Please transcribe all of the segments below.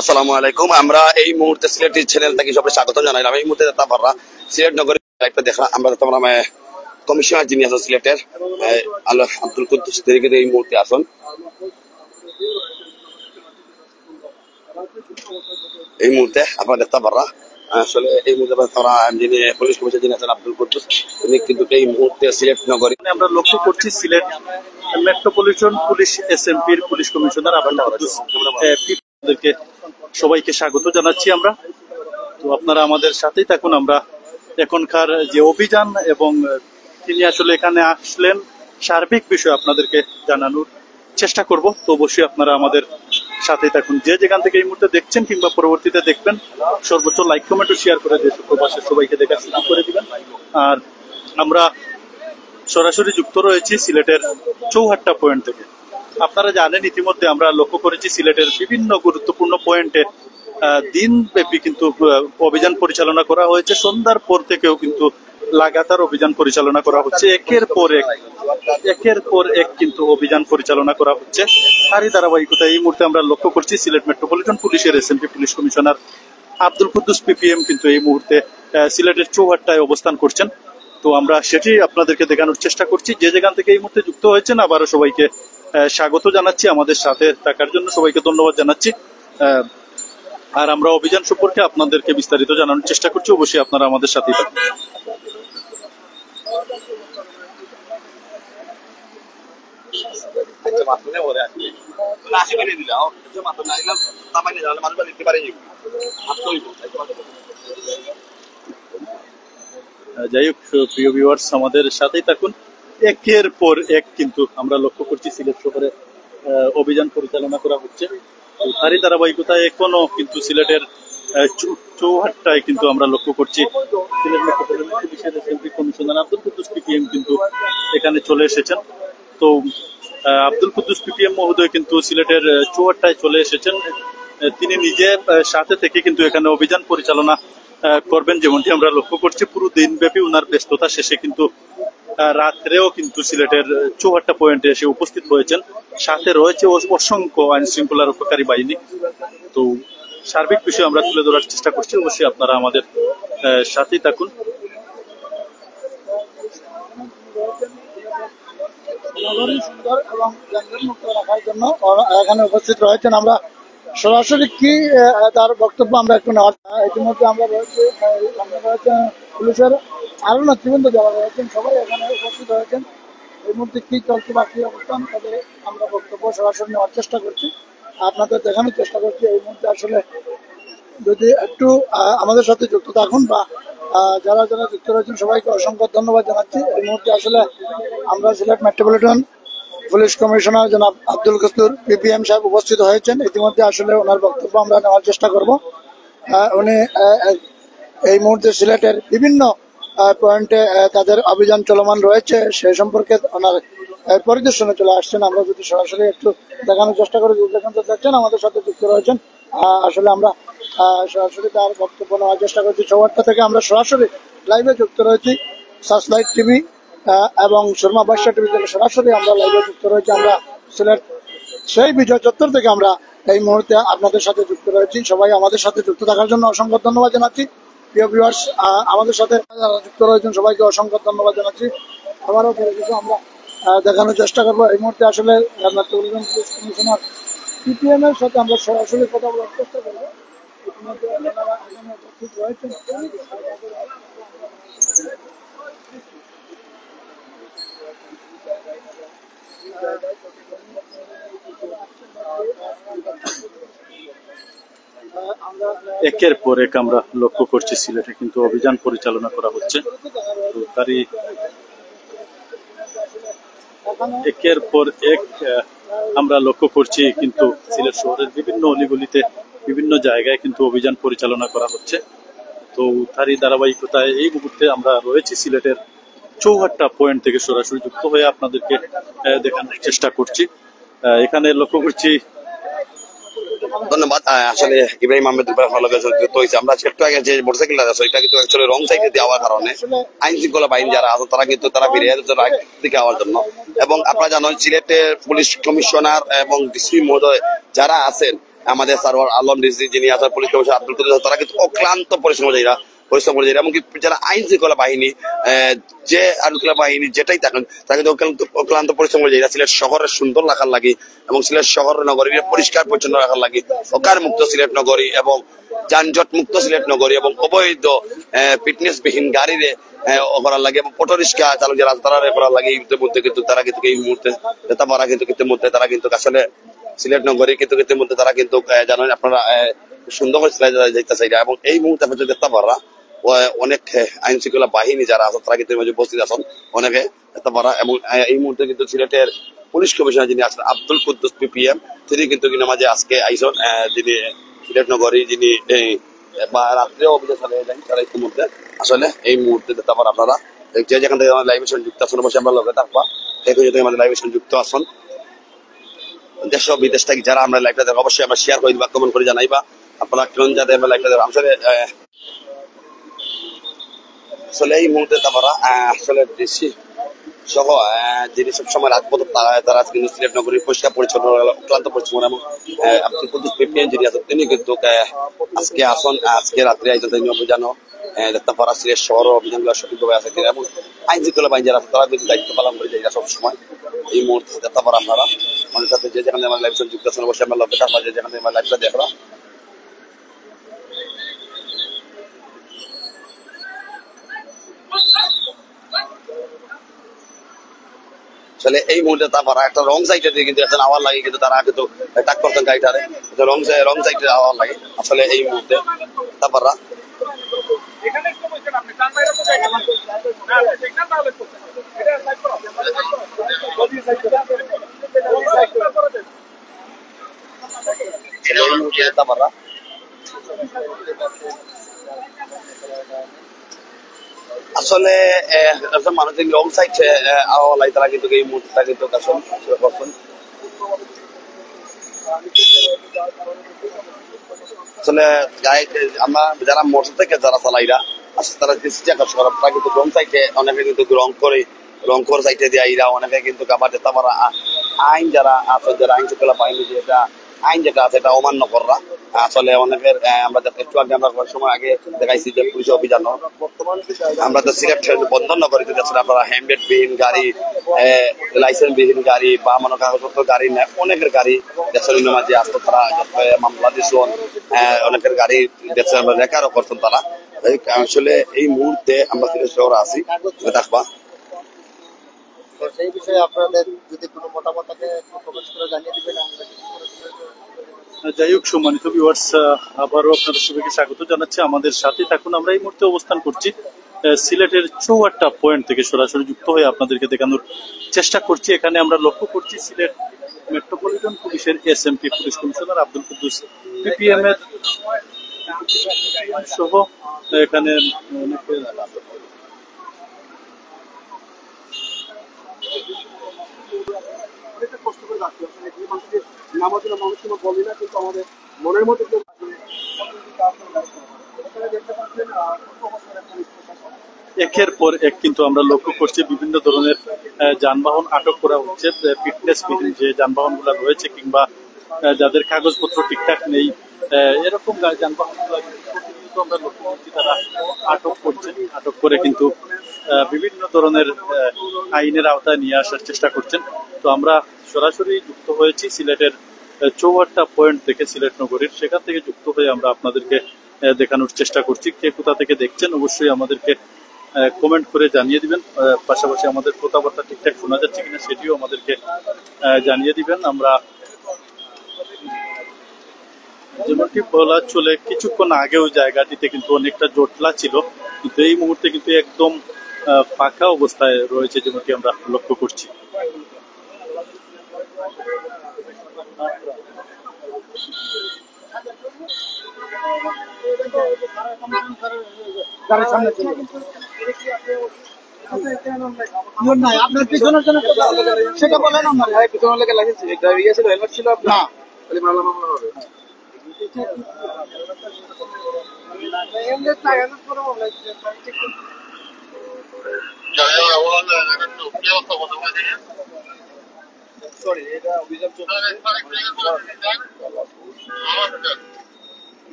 আসসালামু আলাইকুম। আমরা এই মুহূর্তে সিলেটি চ্যানেল থেকে সবাই স্বাগত জানাইলাম। এই মুহূর্তে তারপররা সিলেট নগরী লাইভটা দেখা আমরা তোমরা কমিশনার যিনি আছেন সিলেটের আল্লাহ আব্দুল কুদ্দুস তরিকে এই মুহূর্তে আসুন। এই মুহূর্তে আপনারা দেখতে পাররা আসলে এই মুহূর্তে তোমরা যিনি পুলিশ কমিশনার যিনি আছেন আব্দুল কুদ্দুস তিনি কিন্তু এই মুহূর্তে সিলেট নগরী আমরা লক্ষ্য করছি সিলেট মেট্রোপলিটন পুলিশ এসএমপির পুলিশ কমিশনার আব্দুল কুদ্দুস পিপিএমদেরকে সবাইকে স্বাগত জানাচ্ছি আমরা। তো আপনারা আমাদের সাথেই থাকুন। আমরা এখনকার যে অভিযান এবং তিনি আসলে এখানে আসলেন সার্বিক বিষয় আপনাদেরকে জানানোর চেষ্টা করব। তো অবশ্যই আপনারা আমাদের সাথেই থাকুন। যে যেখান থেকে এই মুহূর্তে দেখছেন কিংবা পরবর্তীতে দেখবেন সর্বোচ্চ লাইক কমেন্ট ও শেয়ার করে দেশ প্রবাসের সবাইকে দেখার সুযোগ করে দিবেন। আর আমরা সরাসরি যুক্ত রয়েছি সিলেটের চৌহাট্টা পয়েন্ট থেকে। আপনারা জানেন ইতিমধ্যে আমরা লক্ষ্য করেছি সিলেটের বিভিন্ন গুরুত্বপূর্ণ পয়েন্টে দিনব্যাপী কিন্তু অভিযান পরিচালনা করা হয়েছে। সন্ধ্যার পর থেকেও কিন্তু লাগাতার অভিযান পরিচালনা করা হচ্ছে। একের পর এক কিন্তু অভিযান পরিচালনা করা হচ্ছে। তারই ধারাবাহিকতা এই মুহূর্তে আমরা লক্ষ্য করছি সিলেট মেট্রোপলিটন পুলিশের SMP police commissioner Abdul Quddus PPM কিন্তু এই মুহূর্তে সিলেটের চৌহাট্টায় অবস্থান করছেন। তো আমরা সেটি আপনাদেরকে দেখানোর চেষ্টা করছি। যে যেখান থেকে এই মুহূর্তে যুক্ত হয়েছেন আবারও সবাইকে স্বাগত জানাচ্ছি, আমাদের সাথে থাকার জন্য সবাইকে ধন্যবাদ জানাচ্ছি। আর আমরা অভিযান সম্পর্কে আপনাদেরকে বিস্তারিত জানানোর চেষ্টা করছি। অবশ্যই আপনারা আমাদের সাথেই থাকুন। যাই হোক, প্রিয় ভিউয়ার্স আমাদের সাথেই থাকুন। একের পর এক কিন্তু আমরা লক্ষ্য করছি সিলেট শহরে অভিযান পরিচালনা করা হচ্ছে। তারই ধারাবাহিকতায় এখনো কিন্তু সিলেটের চৌহাট্টায় কিন্তু আমরা লক্ষ্য করছি সিলেট মেট্রোপলিটন পুলিশের SMP commissioner Abdul Quddus PPM কিন্তু এখানে চলে এসেছেন। তো আব্দুল কুদ্দুস পিপিএম মহোদয় কিন্তু সিলেটের চৌহাট্টায় চলে এসেছেন। তিনি নিজে সাথে থেকে কিন্তু এখানে অভিযান পরিচালনা করবেন যেমনটি আমরা লক্ষ্য করছি। পুরো দিনব্যাপী উনার ব্যস্ততা শেষে কিন্তু রাত্রেও কিন্তু সিলেটের চৌহাট্টা পয়েন্টে এসে উপস্থিত হয়েছেন। সাথে রয়েছে অসংখ্য আইন শৃঙ্খলা রক্ষাকারী বাহিনী। তো সার্বিক বিষয় আমরা তুলে ধরার চেষ্টা করছি। অবশ্যই আপনারা আমাদের সাথেই থাকুন। সুন্দর এবং মুক্ত রাখার জন্য এখানে উপস্থিত রয়েছেন। আমরা সরাসরি কি তার বক্তব্য আমরা একটু নেওয়ার ইতিমধ্যে আমরা রয়েছে পুলিশের আরো নেতৃবৃন্দ যারা রয়েছেন সবাই এখানে উপস্থিত হয়েছেন। এই মুহূর্তে কি চলছে বা কি অবস্থান তাদের আমরা বক্তব্য সরাসরি নেওয়ার চেষ্টা করছি, আপনাদের দেখানোর চেষ্টা করছি। এই মুহূর্তে আসলে যদি একটু আমাদের সাথে যুক্ত থাকুন বা যারা যারা যুক্ত রয়েছেন সবাইকে অসংখ্য ধন্যবাদ জানাচ্ছি। এই মুহূর্তে আসলে আমরা সিলেট মেট্রোপলিটন পুলিশ কমিশনার জনাব আব্দুল কুদ্দুস পিপিএম সাহেব উপস্থিত হয়েছেন। ইতিমধ্যে আসলে ওনার বক্তব্য আমরা নেওয়ার চেষ্টা করব। উনি এই মুহূর্তে সিলেটের বিভিন্ন পয়েন্টে তাদের অভিযান চলমান রয়েছে সেই সম্পর্কে ওনার পরিদর্শনে চলে আসছেন। আমরা যদি সরাসরি একটু দেখানোর চেষ্টা করি, যেখান থেকে দেখছেন আমাদের সাথে যুক্ত রয়েছেন। আসলে আমরা সরাসরি তার বক্তব্য নেওয়ার চেষ্টা করছি। চৌহাট্টা থেকে আমরা সরাসরি লাইভে যুক্ত রয়েছি। সার্চলাইট টিভি এবং সুরমা বাদশা টিভি থেকে সরাসরি আমরা লাইভে যুক্ত রয়েছি। আমরা সিলেট সেই বিজয় চত্বর থেকে আমরা এই মুহূর্তে আপনাদের সাথে যুক্ত রয়েছি। সবাই আমাদের সাথে যুক্ত থাকার জন্য অসংখ্য ধন্যবাদ জানাচ্ছি। প্রিয় ভিউয়ার্স আমাদের সাথে যারা যুক্ত রয়েছেন সবাইকে অসংখ্য ধন্যবাদ জানাচ্ছি। আবারও আমরা দেখানোর চেষ্টা করবো। এই মুহূর্তে আসলে মেট্রোপলিটন পুলিশ কমিশনার পিপিএম এর সাথে আমরা সরাসরি কথা বলার চেষ্টা করবো। ইতিমধ্যে উপস্থিত রয়েছেন। একের পর এক আমরা লক্ষ্য করছি সিলেটে কিন্তু অভিযান পরিচালনা করা হচ্ছে। তো তারই একের পর এক আমরা লক্ষ্য করছি কিন্তু সিলেট শহরের বিভিন্ন অলিগলিতে বিভিন্ন জায়গায় কিন্তু অভিযান পরিচালনা করা হচ্ছে। তো তারই ধারাবাহিকতায় এই মুহূর্তে আমরা রয়েছি সিলেটের চৌহাট্টা পয়েন্ট থেকে সরাসরি যুক্ত হয়ে আপনাদেরকে দেখানোর চেষ্টা করছি। এখানে লক্ষ্য করছি। ধন্যবাদ। আসলে ইব্রাহিম আহমেদ যুক্ত হয়েছে। আমরা একটু আগে যে মোটরসাইকেলটা আছে এটা কিন্তু অ্যাকচুয়ালি রং সাইডে দেওয়ার কারণে আইন শৃঙ্খলা বাহিনী যারা আছে তারা কিন্তু তারা ফিরে দিকে হওয়ার জন্য এবং আপনারা জানেন সিলেটের পুলিশ কমিশনার এবং ডিসি মহোদয় যারা আছেন আমাদের সার্ভার আলম ডিসি যিনি আছেন, পুলিশ কমিশনার আব্দুল কুদ্দুস, তারা কিন্তু অক্লান্ত পরিশ্রম করে যায়। এমনকি যারা আইন শৃঙ্খলা বাহিনী, যে আইন শৃঙ্খলা বাহিনী যেটাই থাকেন, তারা কিন্তু অক্লান্ত পরিশ্রম করে যায় সিলেট শহরের সুন্দর রাখার লাগে এবং সিলেট শহর নগরী পরিষ্কার পরিচ্ছন্ন রাখার লাগে, অকার মুক্ত সিলেট নগরী এবং যানজট মুক্ত সিলেট নগরী এবং অবৈধ ফিটনেস বিহীন গাড়িরে করার লাগে এবং অটো রিক্সা চালক যারা তারা করার লাগে। মধ্যে কিন্তু তারা কিন্তু এই মুহূর্তে তারা কিন্তু মধ্যে তারা কিন্তু আসলে সিলেট নগরী কিন্তু মধ্যে তারা কিন্তু জানেন আপনারা সুন্দর করে যাইতে চাই এবং এই মুহূর্তে আপনাদের দেখতে পারা অনেক আইন শৃঙ্খলা বাহিনী যারা আছে তারা কিন্তু উপস্থিত আছেন অনেকে দেখতে পারা। এবং এই মুহূর্তে কিন্তু সিলেটের পুলিশ কমিশনার যিনি আছেন আব্দুল কুদ্দুস পিপিএম, তিনি কিন্তু মাঝে আজকে আইসন, যিনি সিলেট নগরী যিনি বা রাত্রে অভিযান চালিয়ে যান, তারা ইতিমধ্যে আসলে এই মুহূর্তে দেখতে পারা আপনারা যে যেখান থেকে লাইভ যুক্ত আছেন অবশ্যই আমরা লগে থাকবা, আমাদের লাইভ যুক্ত আছেন দেশ ও বিদেশ থেকে যারা আমরা লাইভটা দেখো অবশ্যই আমরা শেয়ার করে দিবা, কমেন্ট করে জানাইবা আপনারা কোন যাতে আমরা লাইভটা দেখো। আসলে এই মুহূর্তে তারা আসলে ডিসি সহ যিনি সবসময় রাজপথ তারা কিন্তু সিলেট নগরী পরিষ্কার পরিচ্ছন্ন অক্লান্ত পরিচ্ছন্ন এবং আব্দুল কুদ্দুস পিপিএম যিনি আছেন তিনি কিন্তু আজকে আসন, আজকে রাত্রে আইসন তিনি অভিযানও দেখতে পারা সিলেট শহর অভিযানগুলো সঠিকভাবে আছে কিনা এবং আইন শৃঙ্খলা বাহিনী যারা তারা কিন্তু দায়িত্ব পালন করে যায় সবসময়। এই মুহূর্তে দেখতে পারা আপনারা আমাদের সাথে যে যেখানে আমার লাইভ যুক্ত আছেন অবশ্যই আমরা লক্ষ্য থাকবো যে যেখানে আমার লাইভটা দেখরা। আসলে এই মুহূর্তে তারা একটা রং সাইডে দিয়ে কিন্তু একটা আওয়াজ লাগে, কিন্তু তারা কিন্তু টাক করতেন গাড়িটারে রং সাইডে আওয়াজ লাগে। আসলে এই মুহূর্তে তারা আসলে মানুষ রং সাইড আওয়াজ লাগে, তারা কিন্তু এই মুহূর্তে কিন্তু করছেন। আসলে আমরা যারা মোটর থেকে যারা চালাইরা আসলে তারা তারা কিন্তু রং সাইডে অনেকে কিন্তু রং করে সাইডে দিয়ে আইরা অনেকে কিন্তু আবার যেতে পারা আইন যারা আছে, যারা আইন শৃঙ্খলা বাহিনী যেটা আইন যেটা আছে এটা অমান্য করা। আসলে অনেকের আমরা একটু আগে আমরা সময় আগে দেখাইছি যে পুলিশ অভিযান আমরা তো সিলেট বন্ধন নগরীতে আসলে আপনারা হেলমেট বিহীন গাড়ি, লাইসেন্স বিহীন গাড়ি বা মনে কাগজপত্র গাড়ি নেয় অনেকের গাড়ি দেশের মাঝে আসতো, তারা মামলা দিচ্ছেন অনেকের গাড়ি দেশের রেখারও করছেন তারা। আসলে এই মুহূর্তে আমরা সিলেট শহরে আছি দেখবা সেই বিষয়ে আপনাদের যদি কোনো মতামত থাকে কমেন্ট করে জানিয়ে দিবেন। যাই হোক সম্মানিত ভিউয়ার্স, আবারও আপনাদের সবাইকে স্বাগত জানাচ্ছি, আমাদের সাথে থাকুন। আমরা এই মুহূর্তে অবস্থান করছি সিলেটের 54টা পয়েন্ট থেকে সরাসরি যুক্ত হয়ে আপনাদেরকে দেখানোর চেষ্টা করছি। এখানে আমরা লক্ষ্য করছি সিলেট মেট্রোপলিটন পুলিশের SMP police commissioner Abdul Quddus PPM এর সহ এখানে মনের মধ্যে একের পর এক কিন্তু আমরা লক্ষ্য করছি বিভিন্ন ধরনের যানবাহন আটক করা হচ্ছে। ফিটনেস বিহীন যে যানবাহন গুলা রয়েছে কিংবা যাদের কাগজপত্র ঠিকঠাক নেই এরকম যানবাহন গুলা কিন্তু আমরা লক্ষ্য করছি তারা আটক করছেন। আটক করে কিন্তু বিভিন্ন ধরনের আইনের আওতায় নিয়ে আসার চেষ্টা করছেন। তো আমরা সরাসরি যুক্ত হয়েছি সিলেটের 54টা পয়েন্ট থেকে সিলেট নগরীর, সেখান থেকে যুক্ত হয়ে আমরা আপনাদেরকে দেখানোর চেষ্টা করছি। কে কোথা থেকে দেখছেন অবশ্যই আমাদেরকে কমেন্ট করে জানিয়ে দিবেন। পাশাপাশি আমাদের কথাবার্তা ঠিকঠাক শোনা যাচ্ছে কিনা সেটিও আমাদেরকে জানিয়ে দিবেন। আমরা যেমনটি বলা চলে কিছুক্ষণ আগেও জায়গাটিতে কিন্তু অনেকটা জটলা ছিল, কিন্তু এই মুহূর্তে কিন্তু একদম ফাঁকা অবস্থায় রয়েছে যেমনটি আমরা লক্ষ্য করছি। আপনার পিছনের জন্য সেটা বলেন। আমার পিছনের লেগে লাগিয়েছি ছিল হেলমেট ছিল না মামলা হবে।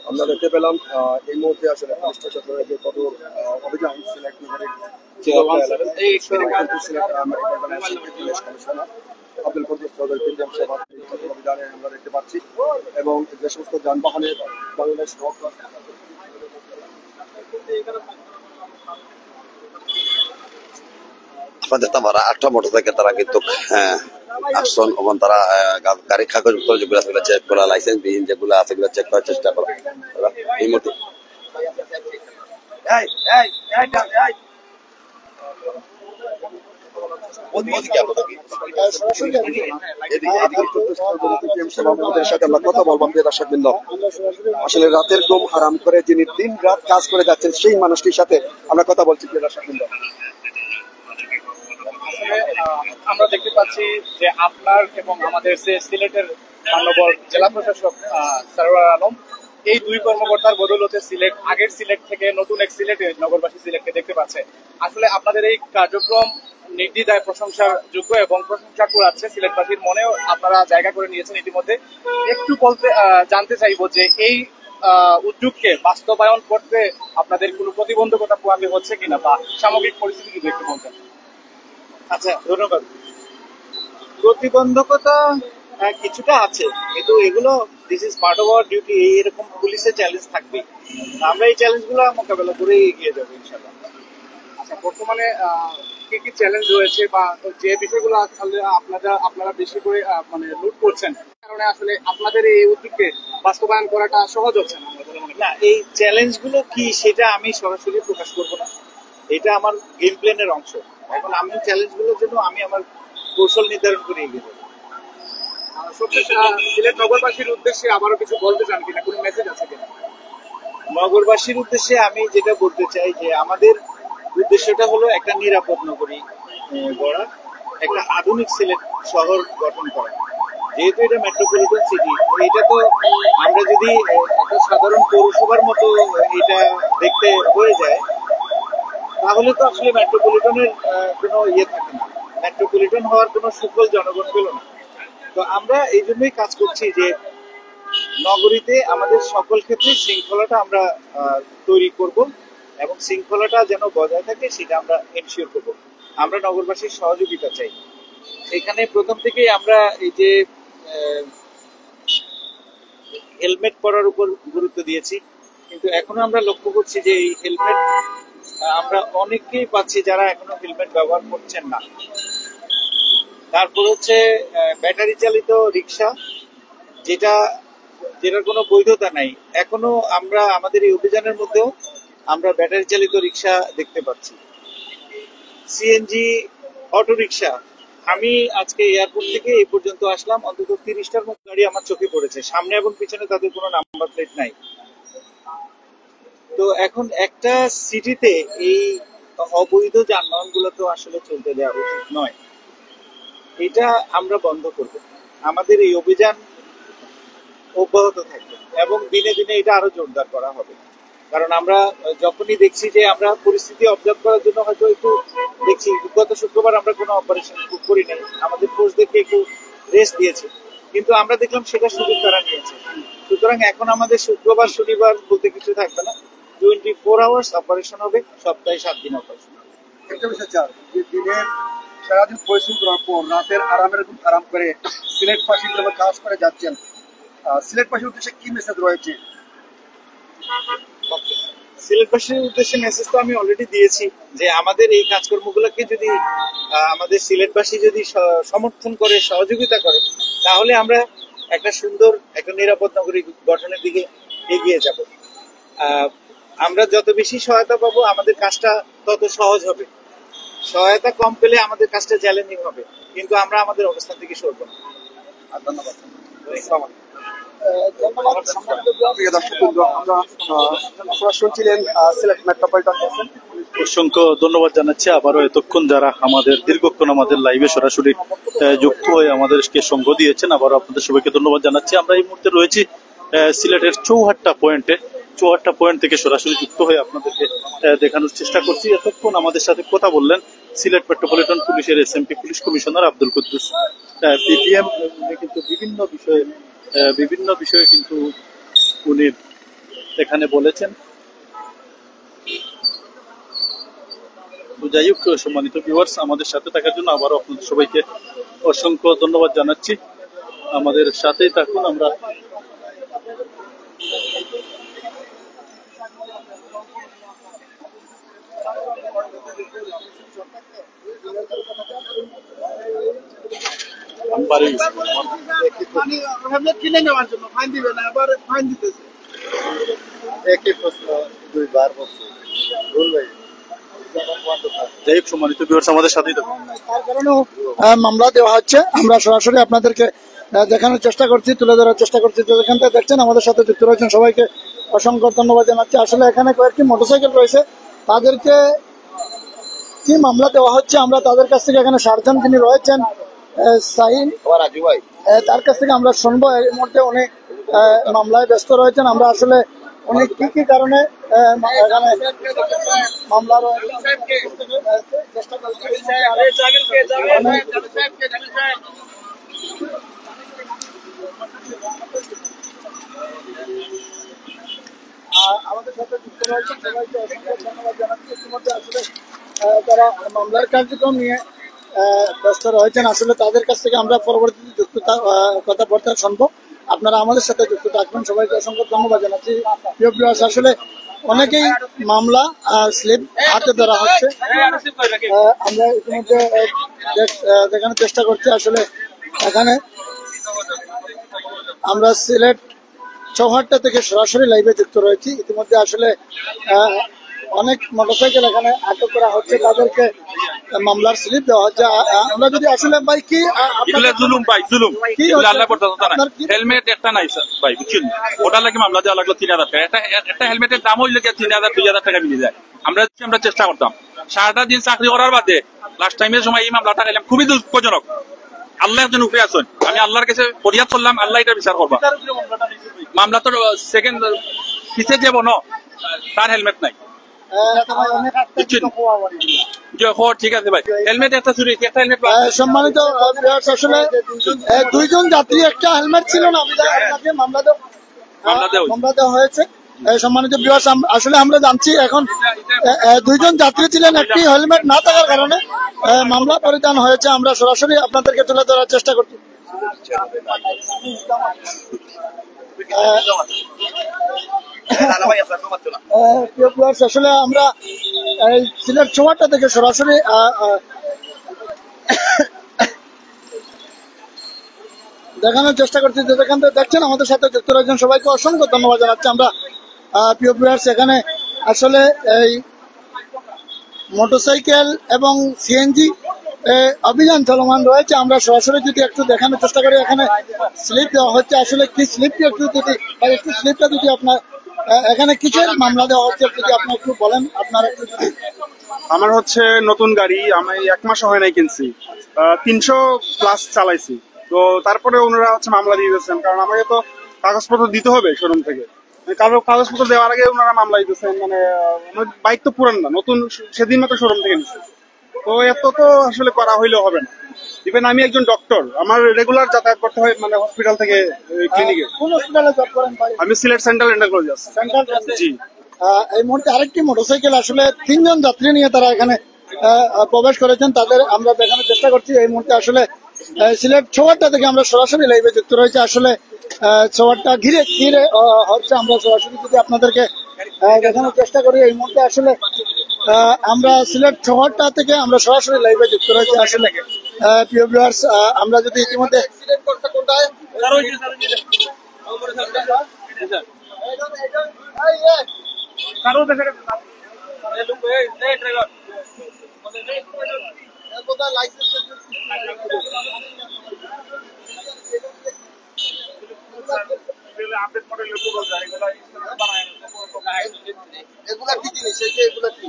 আমরা দেখতে পেলাম এই মুহূর্তে আসলে পুলিশ প্রশাসনের যে কঠোর অভিযান সিলেট নগরের কমিশনার আব্দুল কুদ্দুস চৌধুরী প্রিন্টাম সভা অভিযানে আমরা দেখতে পাচ্ছি এবং যে সমস্ত যানবাহনের বাংলাদেশ আপনাদের তারা 8টা মোটরসাইকেল তারা কিন্তু আসছেন এবং তারা গাড়ির কাগজপত্র যেগুলো আছে চেক করা, লাইসেন্স বিহীন যেগুলো আছে সেগুলো চেক করার চেষ্টা করা এই মুহূর্তে। আমাদের সাথে আমরা কথা বলবো প্রিয় দর্শকবৃন্দ। আসলে রাতের ঘুম হারাম করে যিনি দিন রাত কাজ করে যাচ্ছেন সেই মানুষটির সাথে আমরা কথা বলছি প্রিয় দর্শকবৃন্দ। আমরা দেখতে পাচ্ছি যে আপনার এবং আমাদের সিলেটের মাননীয় জেলা প্রশাসক সারোয়ার আলম এই দুই কর্মকর্তার বদৌলতে সিলেট আগের সিলেট থেকে নতুন এক সিলেটে নগরবাসী সিলেটকে দেখতে পাচ্ছে। আসলে আপনাদের এই কার্যক্রম নির্দ্বিধায় প্রশংসার যোগ্য এবং প্রশংসা কুড়াচ্ছে সিলেটবাসীর মনেও আপনারা জায়গা করে নিয়েছেন ইতিমধ্যে। একটু জানতে চাইবো যে এই উদ্যোগকে বাস্তবায়ন করতে আপনাদের কোনো প্রতিবন্ধকতা পোহাতে হচ্ছে কিনা বা সামগ্রিক পরিস্থিতি যদি একটু বলতেন। আচ্ছা, ধন্যবাদ। প্রতিবন্ধকতা কিছুটা আছে, কিন্তু এগুলো this is part of our duty. এরকম পুলিশের চ্যালেঞ্জ থাকবে, আমরা এই চ্যালেঞ্জগুলো মোকাবেলা করে এগিয়ে যাবো ইনশাআল্লাহ। আচ্ছা, বর্তমানে কি কি চ্যালেঞ্জ রয়েছে বা যে বিষয়গুলো আপনারা বেশি করে মানে লুট করছেন কারণে আসলে আপনাদের এই উদ্যোগকে বাস্তবায়ন করাটা সহজ হচ্ছে না? এই চ্যালেঞ্জগুলো কি সেটা আমি সরাসরি প্রকাশ করবো না, এটা আমার গেম প্ল্যানের অংশ। এখন আমি চ্যালেঞ্জগুলোর জন্য আমি আমার কৌশল নির্ধারণ করে এগিয়ে যাবো। সিলেট নগরবাসীর উদ্দেশ্যে আবারও কিছু বলতে চান কিনা, কোনো মেসেজ আছে কিনা? নগরবাসীর উদ্দেশ্যে আমি যেটা বলতে চাই যে আমাদের উদ্দেশ্যটা হলো একটা নিরাপদ নগরী গড়া, একটা আধুনিক সিলেট শহর গঠন করা। যেহেতু এটা মেট্রোপলিটন সিটি, এটা তো আমরা যদি একটা সাধারণ পৌরসভার মতো এটা দেখতে হয়ে যায় তাহলে তো আসলে মেট্রোপলিটনের কোনো ইয়ে থাকে না, মেট্রোপলিটন হওয়ার কোনো সুফল জনগণ পেল না। তো আমরা এই জন্যই কাজ করছি যে নগরীতে আমাদের সকল ক্ষেত্রে শৃঙ্খলাটা আমরা তৈরি করব এবং শৃঙ্খলাটা যেন বজায় থাকে সেটা আমরা এনশিওর করব। আমরা নগরবাসীর সহযোগিতা চাই। এখানে প্রথম থেকেই আমরা এই যে হেলমেট পরার উপর গুরুত্ব দিয়েছি, কিন্তু এখনো আমরা লক্ষ্য করছি যে এই হেলমেট আমরা অনেককেই পাচ্ছি যারা এখনো হেলমেট ব্যবহার করছেন না। তারপর হচ্ছে ব্যাটারি চালিত রিক্সা, যেটার কোনো বৈধতা নাই। এখনো আমরা আমাদের এই অভিযানের মধ্যেও আমরা ব্যাটারি চালিত রিক্সা দেখতে পাচ্ছি। সিএনজি অটো রিক্সা, আমি আজকে এয়ারপোর্ট থেকে এই পর্যন্ত আসলাম, অন্তত 30টার মতো গাড়ি আমার চোখে পড়েছে, সামনে এবং পিছনে তাদের কোনো নাম্বার প্লেট নাই। তো এখন একটা সিটিতে এই অবৈধ যানবাহন গুলো তো আসলে চলতে দেওয়া উচিত নয়, এটা আমরা বন্ধ করব। আমাদের এই অভিযান অব্যাহত থাকবে এবং দিনে দিনে এটা আরো জোরদার করা হবে। কারণ আমরা যখনই দেখছি যে আমরা পরিস্থিতি অবজার্ভ করার জন্য হয়তো একটু দেখছি, গত শুক্রবার আমরা কোনো অপারেশন করি নাই, আমাদের ফোর্স দেখে একটু রেস্ট দিয়েছে, কিন্তু আমরা দেখলাম সেটা সুযোগ তারা নিয়েছে। সুতরাং এখন আমাদের শুক্রবার শনিবার বলতে কিছু থাকবে না, 24 আওয়ার্স অপারেশন হবে, সপ্তাহে 7 দিন অপারেশন হবে। একটা বিষয় চার, যে দিনের সারাদিন পরিশ্রম করার পর রাতের আরাম করে সিলেটবাসী হিসেবে কাজ করে যাচ্ছেন, সিলেটবাসীর উদ্দেশ্যে কি মেসেজ রয়েছে? সিলেটবাসীর উদ্দেশ্যে মেসেজ তো আমি অলরেডি দিয়েছি যে আমাদের এই কাজকর্মগুলোকে যদি আমাদের সিলেটবাসী যদি সমর্থন করে, সহযোগিতা করে, তাহলে আমরা একটা সুন্দর একটা নিরাপদ নগরী গঠনের দিকে এগিয়ে যাব। আমরা যত বেশি সহায়তা পাবো আমাদের কাজটা তত সহজ হবে। সহায়তা কম পেলে আমাদের কাজটা চ্যালেঞ্জিং হবে, কিন্তু আমরা আমাদের অবস্থান থেকে সরব না। ধন্যবাদ। প্রিয় দর্শকবৃন্দ, আপনারা শুনছিলেন সিলেট মেট্রোপলিটন অসংখ্য ধন্যবাদ জানাচ্ছি আবারও এতক্ষণ যারা আমাদের দীর্ঘক্ষণ আমাদের লাইভে সরাসরি যুক্ত হয়ে আমাদেরকে সঙ্গ দিয়েছেন। আবারও আপনাদের সবাইকে ধন্যবাদ জানাচ্ছি। আমরা এই মুহূর্তে রয়েছি সিলেটের চৌহাট্টা পয়েন্টে। চুয়াট্টা পয়েন্ট থেকে সরাসরি যুক্ত হয়ে আপনাদেরকে দেখানোর চেষ্টা করছি। এতক্ষণ আমাদের সাথে কথা বললেন সিলেট মেট্রোপলিটন পুলিশের SMP police commissioner Abdul Quddus. PPM কিন্তু বিভিন্ন বিষয়ে কিন্তু উনি এখানে বলেছেন। যাই হোক, সম্মানিত ভিউয়ার্স, আমাদের সাথে থাকার জন্য আবারও আপনাদের সবাইকে অসংখ্য ধন্যবাদ জানাচ্ছি। আমাদের সাথেই থাকুন। আমরা কিনে নেওয়ার জন্য ফাইন দিবে না, আবার ফাইন দিতেছে। একই প্রশ্ন দুইবার বলছে। যাই হোক, সম্মানিত ভিউয়ার্স, আমাদের সাথেই থাকুন। তার কারণেও মামলা দেওয়া হচ্ছে। আমরা সরাসরি আপনাদেরকে দেখানোর চেষ্টা করছি, তুলে ধরার চেষ্টা করছি। যেখান থেকে দেখছেন আমাদের সাথে যুক্ত রয়েছেন সবাইকে অসংখ্য ধন্যবাদ জানাচ্ছি। আসলে এখানে কয়েকটি মোটরসাইকেল রয়েছে, তাদেরকে কি মামলা দেওয়া হচ্ছে আমরা তাদের কাছ থেকে, এখানে সার্জন যিনি রয়েছেন সাইন, তার কাছ থেকে আমরা শুনবো। এই মুহূর্তে উনি মামলায় ব্যস্ত রয়েছেন। আমরা আসলে উনি কি কারণে এখানে মামলা চেষ্টা করছি। আমাদের সাথে যুক্ত রয়েছেন সবাইকে অসংখ্য ধন্যবাদ জানাচ্ছি। ইতিমধ্যে আসলে তারা মামলার কার্যক্রম নিয়ে ব্যস্ত রয়েছেন। আসলে তাদের কাছ থেকে আমরা পরবর্তীতে কথাবার্তা শুনবো। আপনারা আমাদের সাথে যুক্ত থাকবেন। সবাইকে অসংখ্য ধন্যবাদ জানাচ্ছি। প্রিয় ভিউয়ার্স, আসলে অনেকেই মামলা স্লিপ হাতে ধরা হচ্ছে। আমরা ইতিমধ্যে দেখানোর চেষ্টা করছি। আসলে এখানে আমরা সিলেট চৌহাট্টা থেকে সরাসরি লাইভে যুক্ত রয়েছি। ইতিমধ্যে আসলে অনেক মোটরসাইকেল এখানে আটক করা হচ্ছে, তাদেরকে মামলার স্লিপ দেওয়া হচ্ছে। আমরা যদি আসলে ভাই কি জুলুম ভাই, জুলুম আল্লাহ করতেছে না। হেলমেট একটা নাই স্যার ভাই, বুঝছেন? ওটার লাগে মামলা দেওয়া লাগলো 3000 টাকা। একটা হেলমেটের দাম হইলে 3000 2000 টাকা মিলে যায়। আমরা চেষ্টা করতাম। সারাটা দিন চাকরি করার বাদে লাস্ট টাইমের সময় এই মামলাটা গেলাম, খুবই দুঃখজনক। আল্লাহ একজন উপরে আছেন, আমি আল্লাহর কাছে ফরিয়াদ করলাম, আল্লাহ এটা বিচার করবা। মামলা তো সেকেন্ড পিছিয়ে যাবো না, তার হেলমেট নাই। ঠিক আছে ভাই, হেলমেট একটা চুরি, একটা হেলমেট। সম্মানিত আসলে দুইজন যাত্রী, একটা হেলমেট ছিল না, আপনাকে মামলা দেওয়া হয়েছে। সম্মানিত ভিউয়ার্স, আসলে আমরা জানছি এখন দুইজন যাত্রী ছিলেন, একটি হেলমেট না থাকার কারণে মামলা পরিচালনা হয়েছে। আমরা সরাসরি আপনাদেরকে তুলে ধরার চেষ্টা করছি। আসলে আমরা সিলেট চৌহাট্টা থেকে সরাসরি দেখানোর চেষ্টা করছি। যেখান থেকে দেখছেন আমাদের সাথে যুক্ত রয়েছেন সবাইকে অসংখ্য ধন্যবাদ জানাচ্ছি। আমরা প্রিয় ভিউয়ার্স, এখানে আসলে এই মোটরসাইকেল এবং সিএনজি অভিযান চলমান রয়েছে। আমরা সরাসরি যদি একটু দেখানোর চেষ্টা করি, এখানে স্লিপ দেওয়া হচ্ছে। আসলে কি স্লিপটি একটু স্লিপটা যদি আপনার এখানে কিসের মামলা দেওয়া হচ্ছে যদি আপনি একটু বলেন। আপনার একটু আমার হচ্ছে নতুন গাড়ি, আমি 1 মাস হয় নাই কিনছি, 300+ চালাইছি। তো তারপরে ওনারা হচ্ছে মামলা দিয়ে দিয়েছেন, কারণ আমাকে তো কাগজপত্র দিতে হবে শোরুম থেকে। কাগজপত্র দেওয়ার আগে ওনারা মামলা দিতেছেন। মানে আমার বাইক তো পুরান না, নতুন, সেদিন মাত্র শোরুম থেকে নিচ্ছি। তো এত তো আসলে করা হইলেও হবে না। ইভেন আমি একজন ডক্টর, আমার রেগুলার যাতায়াত করতে হয়, মানে হসপিটাল থেকে ক্লিনিকে। কোন হসপিটালে জব করেন ভাই? আমি সিলেট সেন্ট্রাল এন্ডারকোলজি আছি। জি। এই মুহূর্তে আরেকটি মোটরসাইকেল, আসলে 3 জন যাত্রী নিয়ে তারা এখানে প্রবেশ করেছেন, তাদের আমরা দেখানোর চেষ্টা করছি। এই মুহূর্তে আসলে সিলেট চৌহাট্টা থেকে আমরা সরাসরি লাইভে যুক্ত রয়েছে। আসলে চৌহাট্টা ঘিরে হচ্ছে। আমরা সরাসরি যদি আপনাদেরকে দেখানোর চেষ্টা করি, এই মুহূর্তে আসলে আমরা সিলেট চৌহাট্টা থেকে আমরা সরাসরি লাইভে যুক্ত রয়েছে। আসলে প্রিয় ভিউয়ার্স, আমরা যদি ইতিমধ্যে এগুলা কি জিনিস? এই যে এগুলা কি?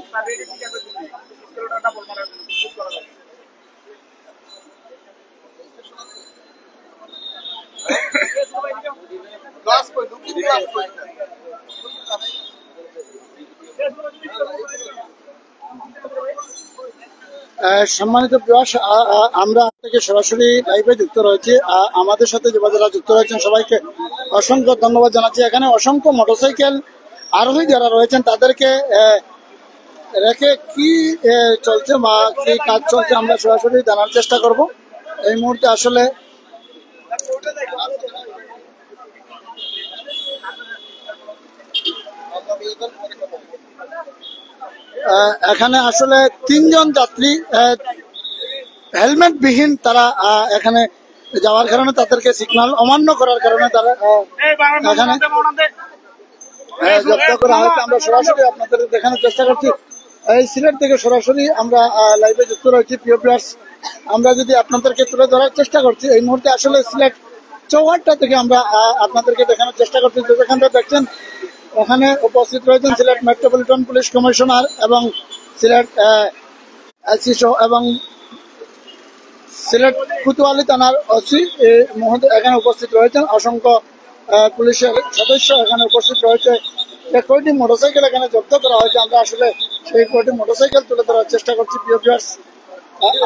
গ্লাস কই? দুটি গ্লাস কই? সম্মানিত ভিউয়ার্স, আমরা থেকে সরাসরি লাইভে যুক্ত রয়েছি। আমাদের সাথে যারা যুক্ত রয়েছেন সবাইকে অসংখ্য ধন্যবাদ জানাচ্ছি। এখানে অসংখ্য মোটরসাইকেল আরোহী যারা রয়েছেন তাদেরকে রেখে কি চলছে বা কি কাজ চলছে আমরা সরাসরি জানার চেষ্টা করব। এই মুহূর্তে আসলে এখানে আসলে 3 জন যাত্রী হেলমেট বিহীন তারা এখানে যাওয়ার কারণে তাদেরকে সিগন্যাল অমান্য করার কারণে তারা এখানে জব্দ করা হয়েছে। আমরা সরাসরি আপনাদের দেখানোর চেষ্টা করছি। এই সিলেট থেকে সরাসরি আমরা লাইভে যুক্ত রয়েছি। প্রিয় ভিউয়ার্স, আমরা যদি আপনাদেরকে তুলে ধরার চেষ্টা করছি এই মুহূর্তে আসলে সিলেট চৌহাট্টা থেকে আমরা আপনাদেরকে দেখানোর চেষ্টা করছি। যেখানটা দেখছেন ওখানে উপস্থিত রয়েছেন সিলেট মেট্রোপলিটন পুলিশ কমিশনার এবং সিলেট এসি এবং সিলেট কোতোয়ালি থানার ওসি মহোদয় এখানে উপস্থিত রয়েছেন। অসংখ্য পুলিশের সদস্য এখানে উপস্থিত রয়েছে। কয়টি মোটরসাইকেল এখানে জব্দ করা হয়েছে আমরা আসলে সেই কয়টি মোটরসাইকেল তুলে ধরার চেষ্টা করছি। প্রিয় ভিউয়ার্স,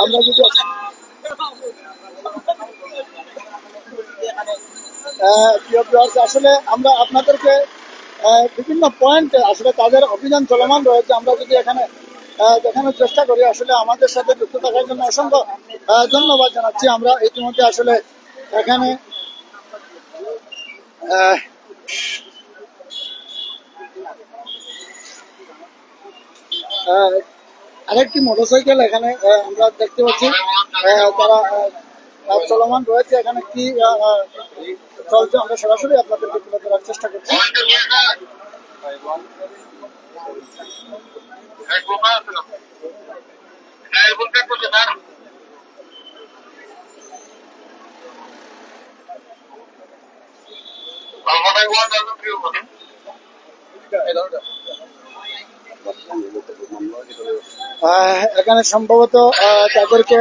আমরা যদি প্রিয় ভিউয়ার্স আসলে আমরা আপনাদেরকে বিভিন্ন পয়েন্টে আসলে তাদের অভিযান চলমান রয়েছে। আমরা যদি এখানে দেখানোর চেষ্টা করি আসলে আমাদের সাথে যুক্ত থাকার জন্য অসংখ্য ধন্যবাদ জানাচ্ছি। আমরা ইতিমধ্যে আসলে এখানে আরেকটি মোটরসাইকেল এখানে আমরা দেখতে পাচ্ছি তারা চলমান রয়েছে। এখানে কি চলছে আমরা সরাসরি আপনাদেরকে তুলে ধরার চেষ্টা করছি। এখানে সম্ভবত তাদেরকে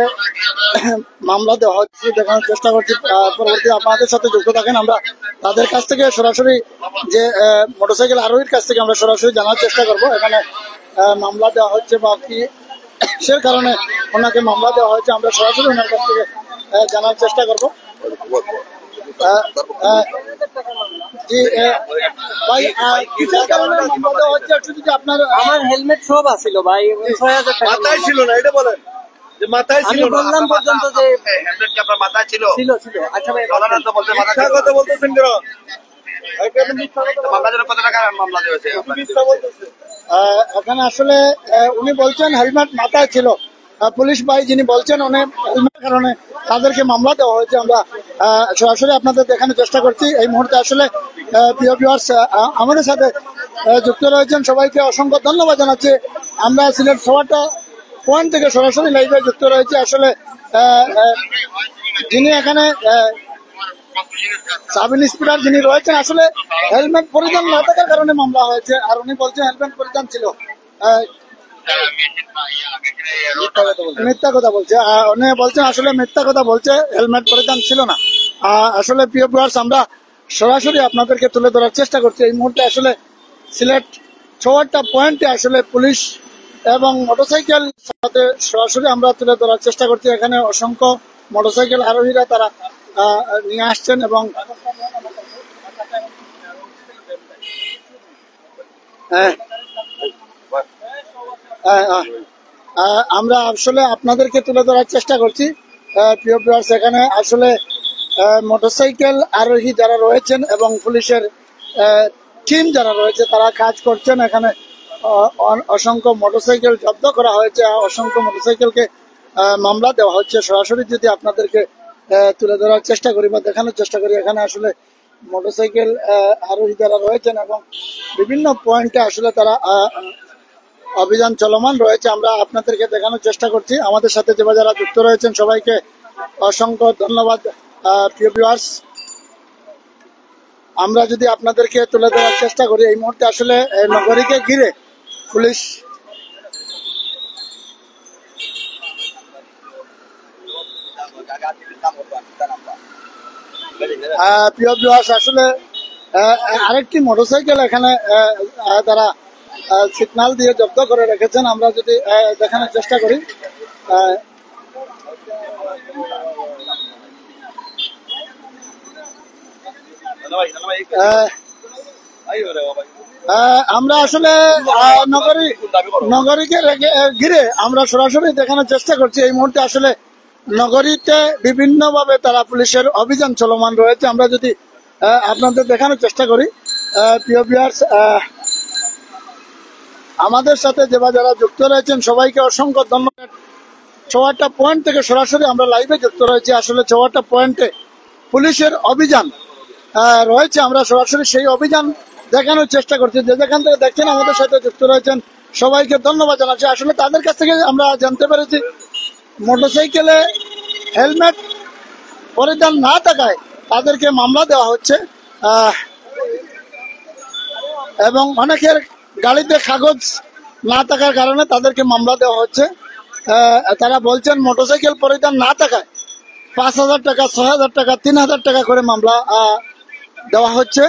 মামলা দেওয়া হচ্ছে, দেখানোর চেষ্টা করছি। পরবর্তী আপনাদের সাথে যুক্ত থাকেন। আমরা তাদের কাছ থেকে সরাসরি যে মোটরসাইকেল আরোহীর কাছ থেকে আমরা সরাসরি জানার চেষ্টা করব এখানে মামলা দেওয়া হচ্ছে বা কি সে কারণে ওনাকে মামলা দেওয়া হয়েছে আমরা সরাসরি ওনার কাছ থেকে জানার চেষ্টা করব। জি ভাই, কিসের কারণে মামলা দেওয়া হচ্ছে একটু যদি আপনার। আমার হেলমেট সব আছিল ভাই, ৬,০০০ টাকা মাথায় ছিল না, এটা বলেন যে মাথায় ছিল। আমি বললাম পর্যন্ত যে হেলমেট কি আপনার মাথায় ছিল? ছিল ছিল। আচ্ছা ভাই, তো বলতে মিথ্যা কথা বলতেছেন কেন? মামলা জন্য কত টাকা মামলা দিয়েছে? এখানে আসলে উনি বলছেন হেলমেট মাথায় ছিল। পুলিশ ভাই যিনি বলছেন উনি হেলমেট কারণে তাদেরকে মামলা দেওয়া হয়েছে। আমরা সরাসরি আপনাদের দেখানোর চেষ্টা করছি। এই মুহূর্তে আসলে প্রিয় ভিউয়ার্স আমাদের সাথে যুক্ত রয়েছেন সবাইকে অসংখ্য ধন্যবাদ জানাচ্ছি। আমরা সিলেট চৌহাট্টা পয়েন্ট থেকে সরাসরি লাইভে যুক্ত রয়েছে। আসলে যিনি এখানে সাব ইন্সপেক্টর যিনি রয়েছেন আসলে হেলমেট পরিধান না থাকার কারণে মামলা হয়েছে, আর উনি বলছেন হেলমেট পরিধান ছিল। মিথ্যা কথা বলছে, উনি বলছেন আসলে মিথ্যা কথা বলছে, হেলমেট পরিধান ছিল না। আসলে প্রিয় ভিউয়ার্স আমরা সরাসরি আপনাদেরকে তুলে ধরার চেষ্টা করছি। এই মুহূর্তে আসলে সিলেট চৌহাট্টা পয়েন্টে আসলে পুলিশ এবং মোটরসাইকেল সাথে সরাসরি আমরা তুলে ধরার চেষ্টা করছি। এখানে অসংখ্য মোটরসাইকেল আরোহীরা তারা নিয়ে আসছেন এবং আমরা আসলে আপনাদেরকে তুলে ধরার চেষ্টা করছি। প্রিয় ভিউয়ার্স এখানে আসলে মোটরসাইকেল আরোহী যারা রয়েছেন এবং পুলিশের টিম যারা রয়েছে তারা কাজ করছেন। এখানে অসংখ্য মোটরসাইকেল জব্দ করা হয়েছে, অসংখ্য মোটরসাইকেলকে মামলা দেওয়া হচ্ছে। সরাসরি যদি আপনাদেরকে তুলে ধরার চেষ্টা করি বা দেখানোর চেষ্টা করি এখানে আসলে মোটরসাইকেল আরোহী যারা রয়েছেন এবং বিভিন্ন পয়েন্টে আসলে তারা অভিযান চলমান রয়েছে। আমরা আপনাদেরকে দেখানোর চেষ্টা করছি। আমাদের সাথে যারা যুক্ত রয়েছেন সবাইকে অসংখ্য ধন্যবাদ। প্রিয় ভিউয়ার্স আমরা যদি আপনাদেরকে তুলে ধরার চেষ্টা করি এই মুহূর্তে আসলে নগরীকে ঘিরে পুলিশ প্রিয় ভিউয়ার্স আসলে আরেকটি মোটরসাইকেল এখানে তারা সিগন্যাল দিয়ে জব্দ করে রেখেছেন। আমরা যদি দেখানোর চেষ্টা করি, আমরা আসলে নগরীকে ঘিরে আমরা সরাসরি দেখানোর চেষ্টা করছি। এই মুহূর্তে আসলে নগরীতে বিভিন্ন ভাবে তারা পুলিশের অভিযান চলমান রয়েছে। আমরা যদি আপনাদের দেখানোর চেষ্টা করি, প্রিয় ভিউয়ার্স, আমাদের সাথে যারা যুক্ত রয়েছেন সবাইকে অসংখ্য ধন্যবাদ। চৌয়াট্টা পয়েন্ট থেকে সরাসরি আমরা লাইভে যুক্ত রয়েছি। আসলে চৌয়াট্টা পয়েন্টে পুলিশের অভিযান রয়েছে, আমরা সরাসরি সেই অভিযান দেখানোর চেষ্টা করছি। যেখান থেকে দেখছেন আমাদের সাথে যুক্ত রয়েছেন সবাইকে ধন্যবাদ জানাচ্ছি। আসলে তাদের কাছ থেকে আমরা জানতে পেরেছি মোটরসাইকেলে হেলমেট পরিধান না থাকায় তাদেরকে মামলা দেওয়া হচ্ছে, এবং অনেকের গাড়িতে কাগজ না থাকার কারণে তাদেরকে মামলা দেওয়া হচ্ছে। তারা বলছেন মোটরসাইকেল পরিধান না থাকায় 5,000 টাকা, 6,000 টাকা, 3,000 টাকা করে মামলা দেওয়া হচ্ছে।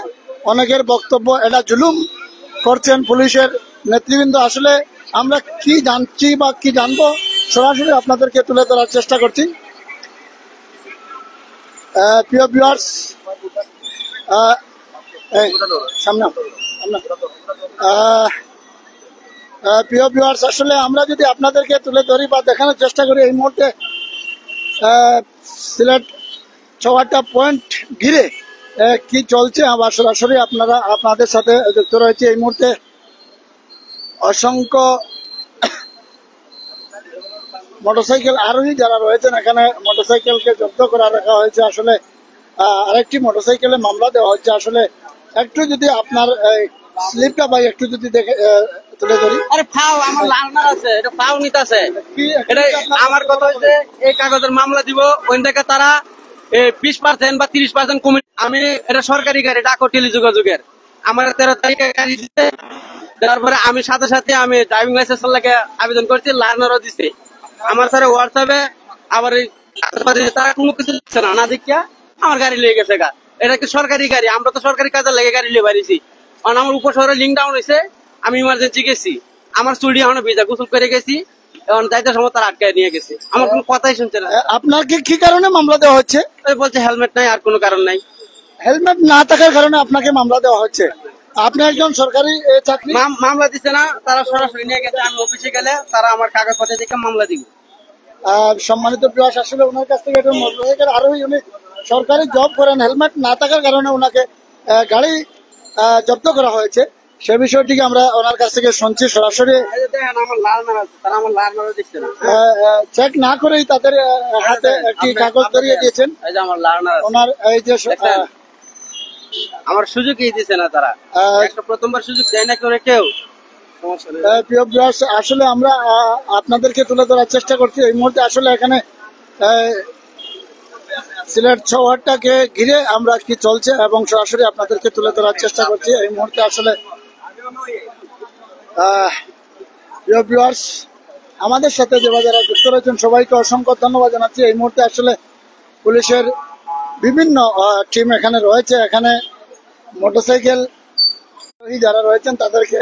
অনেকের বক্তব্য এটা জুলুম করছেন পুলিশের নেতৃবৃন্দ। আসলে আমরা কি জানছি বা কি জানবো সরাসরি আপনাদেরকে তুলে ধরার চেষ্টা করছি। প্রিয় ভিউয়ার্স, সামনে প্রিয় ভিউয়ার্স, আসলে আমরা যদি আপনাদেরকে তুলে ধরি বা দেখানোর চেষ্টা করি, এই মুহূর্তে সিলেট চৌয়াট্টা পয়েন্ট ঘিরে কি চলছে আবার সরাসরি আপনাদের সাথে যুক্ত রয়েছে। এই মুহূর্তে অসংখ্য মোটরসাইকেল আরোহী যারা রয়েছেন, এখানে মোটরসাইকেলকে জব্দ করা রাখা হয়েছে। আসলে আরেকটি মোটরসাইকেলে মামলা দেওয়া হচ্ছে। আসলে একটু যদি আপনার স্লিপটা ভাই একটু যদি দেখে তুলে ধরি। আরে ফাও আমার লালনা আছে, এটা ফাও নিতাছে। এটা আমার কথা হচ্ছে এই কাগজের মামলা দিব, ওই থেকে তারা 20% বা 30% কমে। আমি এটা সরকারি গাড়ি, ডাকো টেলিযোগাযোগের। আমার 13 তারিখে গাড়ি দিতে দেওয়ার পরে আমি সাথে সাথে আমি ড্রাইভিং লাইসেন্স লাগে আবেদন করছি, লার্নারও দিছে। আমার স্যার হোয়াটসঅ্যাপে আবার তারা কোনো কিছু দিচ্ছে না দেখিয়া আমার গাড়ি লেগে গেছে গা। এটা কি সরকারি গাড়ি, আমরা তো সরকারি কাজে লেগে গাড়ি লিয়ে বাড়িছি। কারণ আমার উপশহরে লিঙ্ক ডাউন হয়েছে, আমি ইমার্জেন্সি গেছি, আমার চুরি এখনো ভিজা গোসল করে গেছি, এখন যাইতে সময় তারা আটকায় নিয়ে গেছে। আমার কোনো কথাই শুনছে না। আপনার কি কারণে মামলা দেওয়া হচ্ছে? বলছে হেলমেট নাই, আর কোনো কারণ নাই। হেলমেট না থাকার কারণে আপনাকে মামলা দেওয়া হচ্ছে? আপনি একজন সরকারি চাকরি। মামলা দিচ্ছে না, তারা সরাসরি নিয়ে গেছে। আমি অফিসে গেলে তারা আমার কাগজপত্র দেখে মামলা দিব। সম্মানিত প্রিয়, আসলে ওনার কাছ থেকে একটা মোটরসাইকেল আরোহী, উনি সরকারি জব করেন, হেলমেট না থাকার কারণে ওনাকে গাড়ি জব্দ করা হয়েছে। সে বিষয়টিকে আমরা ওনার কাছ থেকে শুনছি সরাসরি। চেক না করেই তাদের হাতে একটি কাগজ ধরিয়ে দিয়েছেন। ওনার এই যে আমার সুযোগই দিচ্ছে না, তারা প্রথমবার সুযোগ দেয় না করে কেউ। প্রিয় ভিউয়ার্স, আসলে আমরা আপনাদেরকে তুলে ধরার চেষ্টা করছি। এই মুহূর্তে আসলে এখানে সিলেট চৌহাট্টাকে ঘিরে আমরা কি চলছে এবং সরাসরি আপনাদেরকে তুলে ধরার চেষ্টা করছি। এই মুহূর্তে আসলে প্রিয় ভিউয়ার্স, আমাদের সাথে যারা যুক্ত রয়েছেন সবাইকে অসংখ্য ধন্যবাদ জানাচ্ছি। এই মুহূর্তে আসলে পুলিশের বিভিন্ন টিম এখানে রয়েছে। এখানে মোটরসাইকেল যারা রয়েছেন তাদেরকে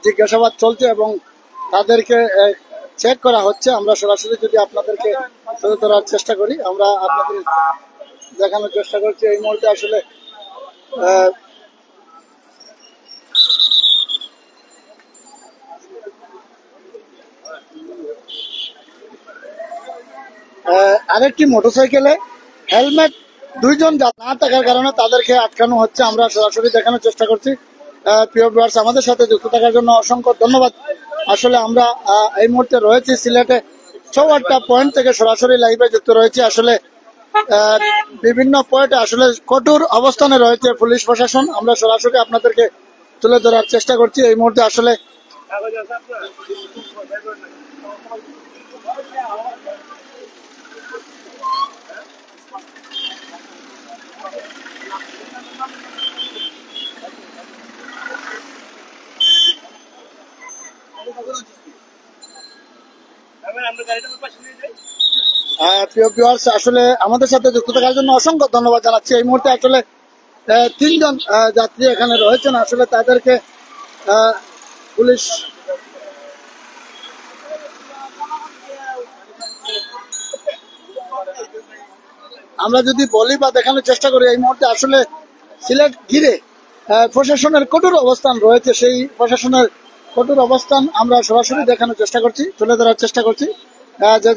জিজ্ঞাসাবাদ চলছে এবং তাদেরকে চেক করা হচ্ছে। আমরা সরাসরি যদি আপনাদেরকে তুলে ধরার চেষ্টা করি, আমরা আপনাদের দেখানোর চেষ্টা করছি। এই মুহূর্তে আসলে আরেকটি মোটরসাইকেলে হেলমেট দুইজন না থাকার কারণে তাদেরকে আটকানো হচ্ছে। আমরা সরাসরি দেখানোর চেষ্টা করছি। প্রিয় ভিউয়ার্স, আমাদের সাথে যুক্ত থাকার জন্য অসংখ্য ধন্যবাদ। আসলে আমরা এই মুহূর্তে রয়েছি সিলেটে চৌয়াট্টা পয়েন্ট থেকে সরাসরি লাইভে যুক্ত রয়েছি। আসলে বিভিন্ন পয়েন্টে আসলে কঠোর অবস্থানে রয়েছে পুলিশ প্রশাসন। আমরা সরাসরি আপনাদেরকে তুলে ধরার চেষ্টা করছি। এই মুহূর্তে আসলে প্রিয় ভিউয়ার্স, আসলে আমাদের সাথে যুক্ত থাকার জন্য অসংখ্য ধন্যবাদ জানাচ্ছি। এই মুহূর্তে আসলে 3 জন যাত্রী এখানে রয়েছেন। আসলে তাদেরকে পুলিশ আমরা যদি বলি বা দেখানোর চেষ্টা করি, এই মুহূর্তে আসলে সিলেট ঘিরে প্রশাসনের কঠোর অবস্থান রয়েছে। সেই প্রশাসনের কঠোর অবস্থান আমরা সরাসরি দেখানোর চেষ্টা করছি, তুলে ধরার চেষ্টা করছি।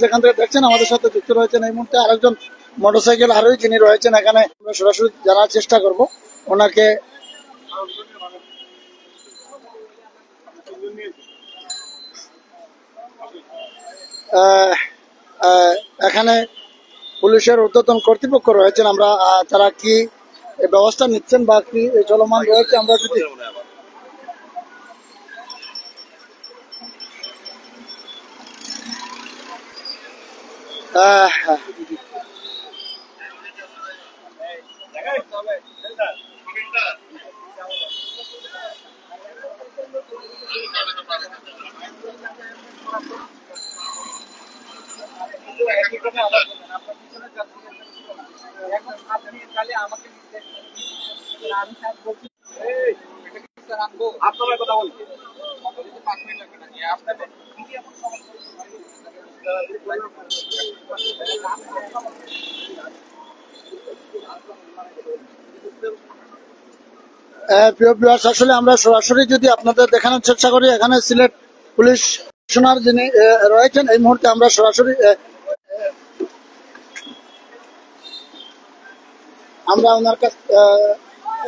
যেখান থেকে দেখছেন আমাদের সাথে যুক্ত রয়েছেন এই মুহূর্তে আরেকজন মোটরসাইকেল আরোহী যিনি রয়েছেন এখানে, আমরা সরাসরি জানার চেষ্টা করব ওনাকে। এখানে পুলিশের ঊর্ধ্বতন কর্তৃপক্ষ রয়েছেন, আমরা তারা কি ব্যবস্থা নিচ্ছেন বা কি চলমান রয়েছে আমরা যদি আপনার কথা বলছি প্রিয় ভিউয়ার্স, আসলে আমরা সরাসরি যদি আপনাদের দেখানোর চেষ্টা করি, এখানে সিলেট পুলিশ কমিশনার যিনি রয়েছেন এই মুহূর্তে আমরা সরাসরি আমরা ওনার কাছ